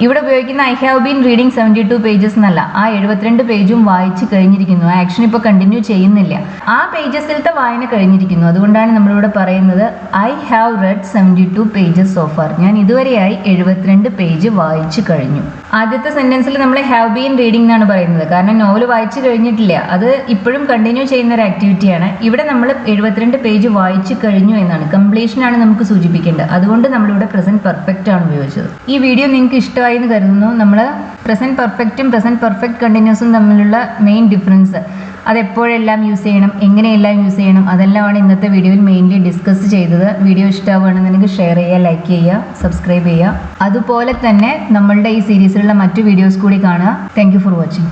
ഇവിടെ ഉപയോഗിക്കുന്ന I have been reading 72 pages എന്നല്ല, ആ 72 പേജും വായിച്ചു കഴിഞ്ഞിരിക്കുന്നു. ആ ആക്ഷൻ ഇപ്പോൾ കണ്ടിന്യൂ ചെയ്യുന്നില്ല. ആ പേജസിലത്തെ വായന കഴിഞ്ഞിരിക്കുന്നു. അതുകൊണ്ടാണ് നമ്മളിവിടെ പറയുന്നത് I have read 72 pages so far. ഞാൻ ഇതുവരെയായി 72 പേജ് വായിച്ചു കഴിഞ്ഞു. ആദ്യത്തെ സെന്റൻസിൽ നമ്മൾ ഹാവ് ബീൻ റീഡിംഗ് എന്നാണ് പറയുന്നത്. കാരണം നോവൽ വായിച്ചു കഴിഞ്ഞിട്ടില്ല, അത് ഇപ്പോഴും കണ്ടിന്യൂ ചെയ്യുന്ന ഒരു ആക്ടിവിറ്റിയാണ്. ഇവിടെ നമ്മൾ 72 പേജ് വായിച്ചു കഴിഞ്ഞു എന്നാണ്, കംപ്ലീഷനാണ് നമുക്ക് സൂചിപ്പിക്കേണ്ടത്. അതുകൊണ്ട് നമ്മളിവിടെ പ്രസന്റ് പെർഫെക്റ്റ് ആണ് ഉപയോഗിച്ചത്. ഈ വീഡിയോ നിങ്ങൾക്ക് ഇഷ്ടമായി എന്ന് കരുതുന്നു. നമ്മൾ പ്രസന്റ് പെർഫെക്റ്റും പ്രസന്റ് പെർഫെക്റ്റ് കണ്ടിന്യൂസും തമ്മിലുള്ള മെയിൻ ഡിഫറൻസ്, അതെപ്പോഴെല്ലാം യൂസ് ചെയ്യണം, എങ്ങനെയെല്ലാം യൂസ് ചെയ്യണം, അതെല്ലാമാണ് ഇന്നത്തെ വീഡിയോയിൽ മെയിൻലി ഡിസ്കസ് ചെയ്തത്. വീഡിയോ ഇഷ്ടമാവുകയാണെന്നുണ്ടെങ്കിൽ ഷെയർ ചെയ്യുക, ലൈക്ക് ചെയ്യുക, സബ്സ്ക്രൈബ് ചെയ്യുക. അതുപോലെ തന്നെ നമ്മളുടെ ഈ സീരീസിലുള്ള മറ്റു വീഡിയോസ് കൂടി കാണുക. Thank you for watching.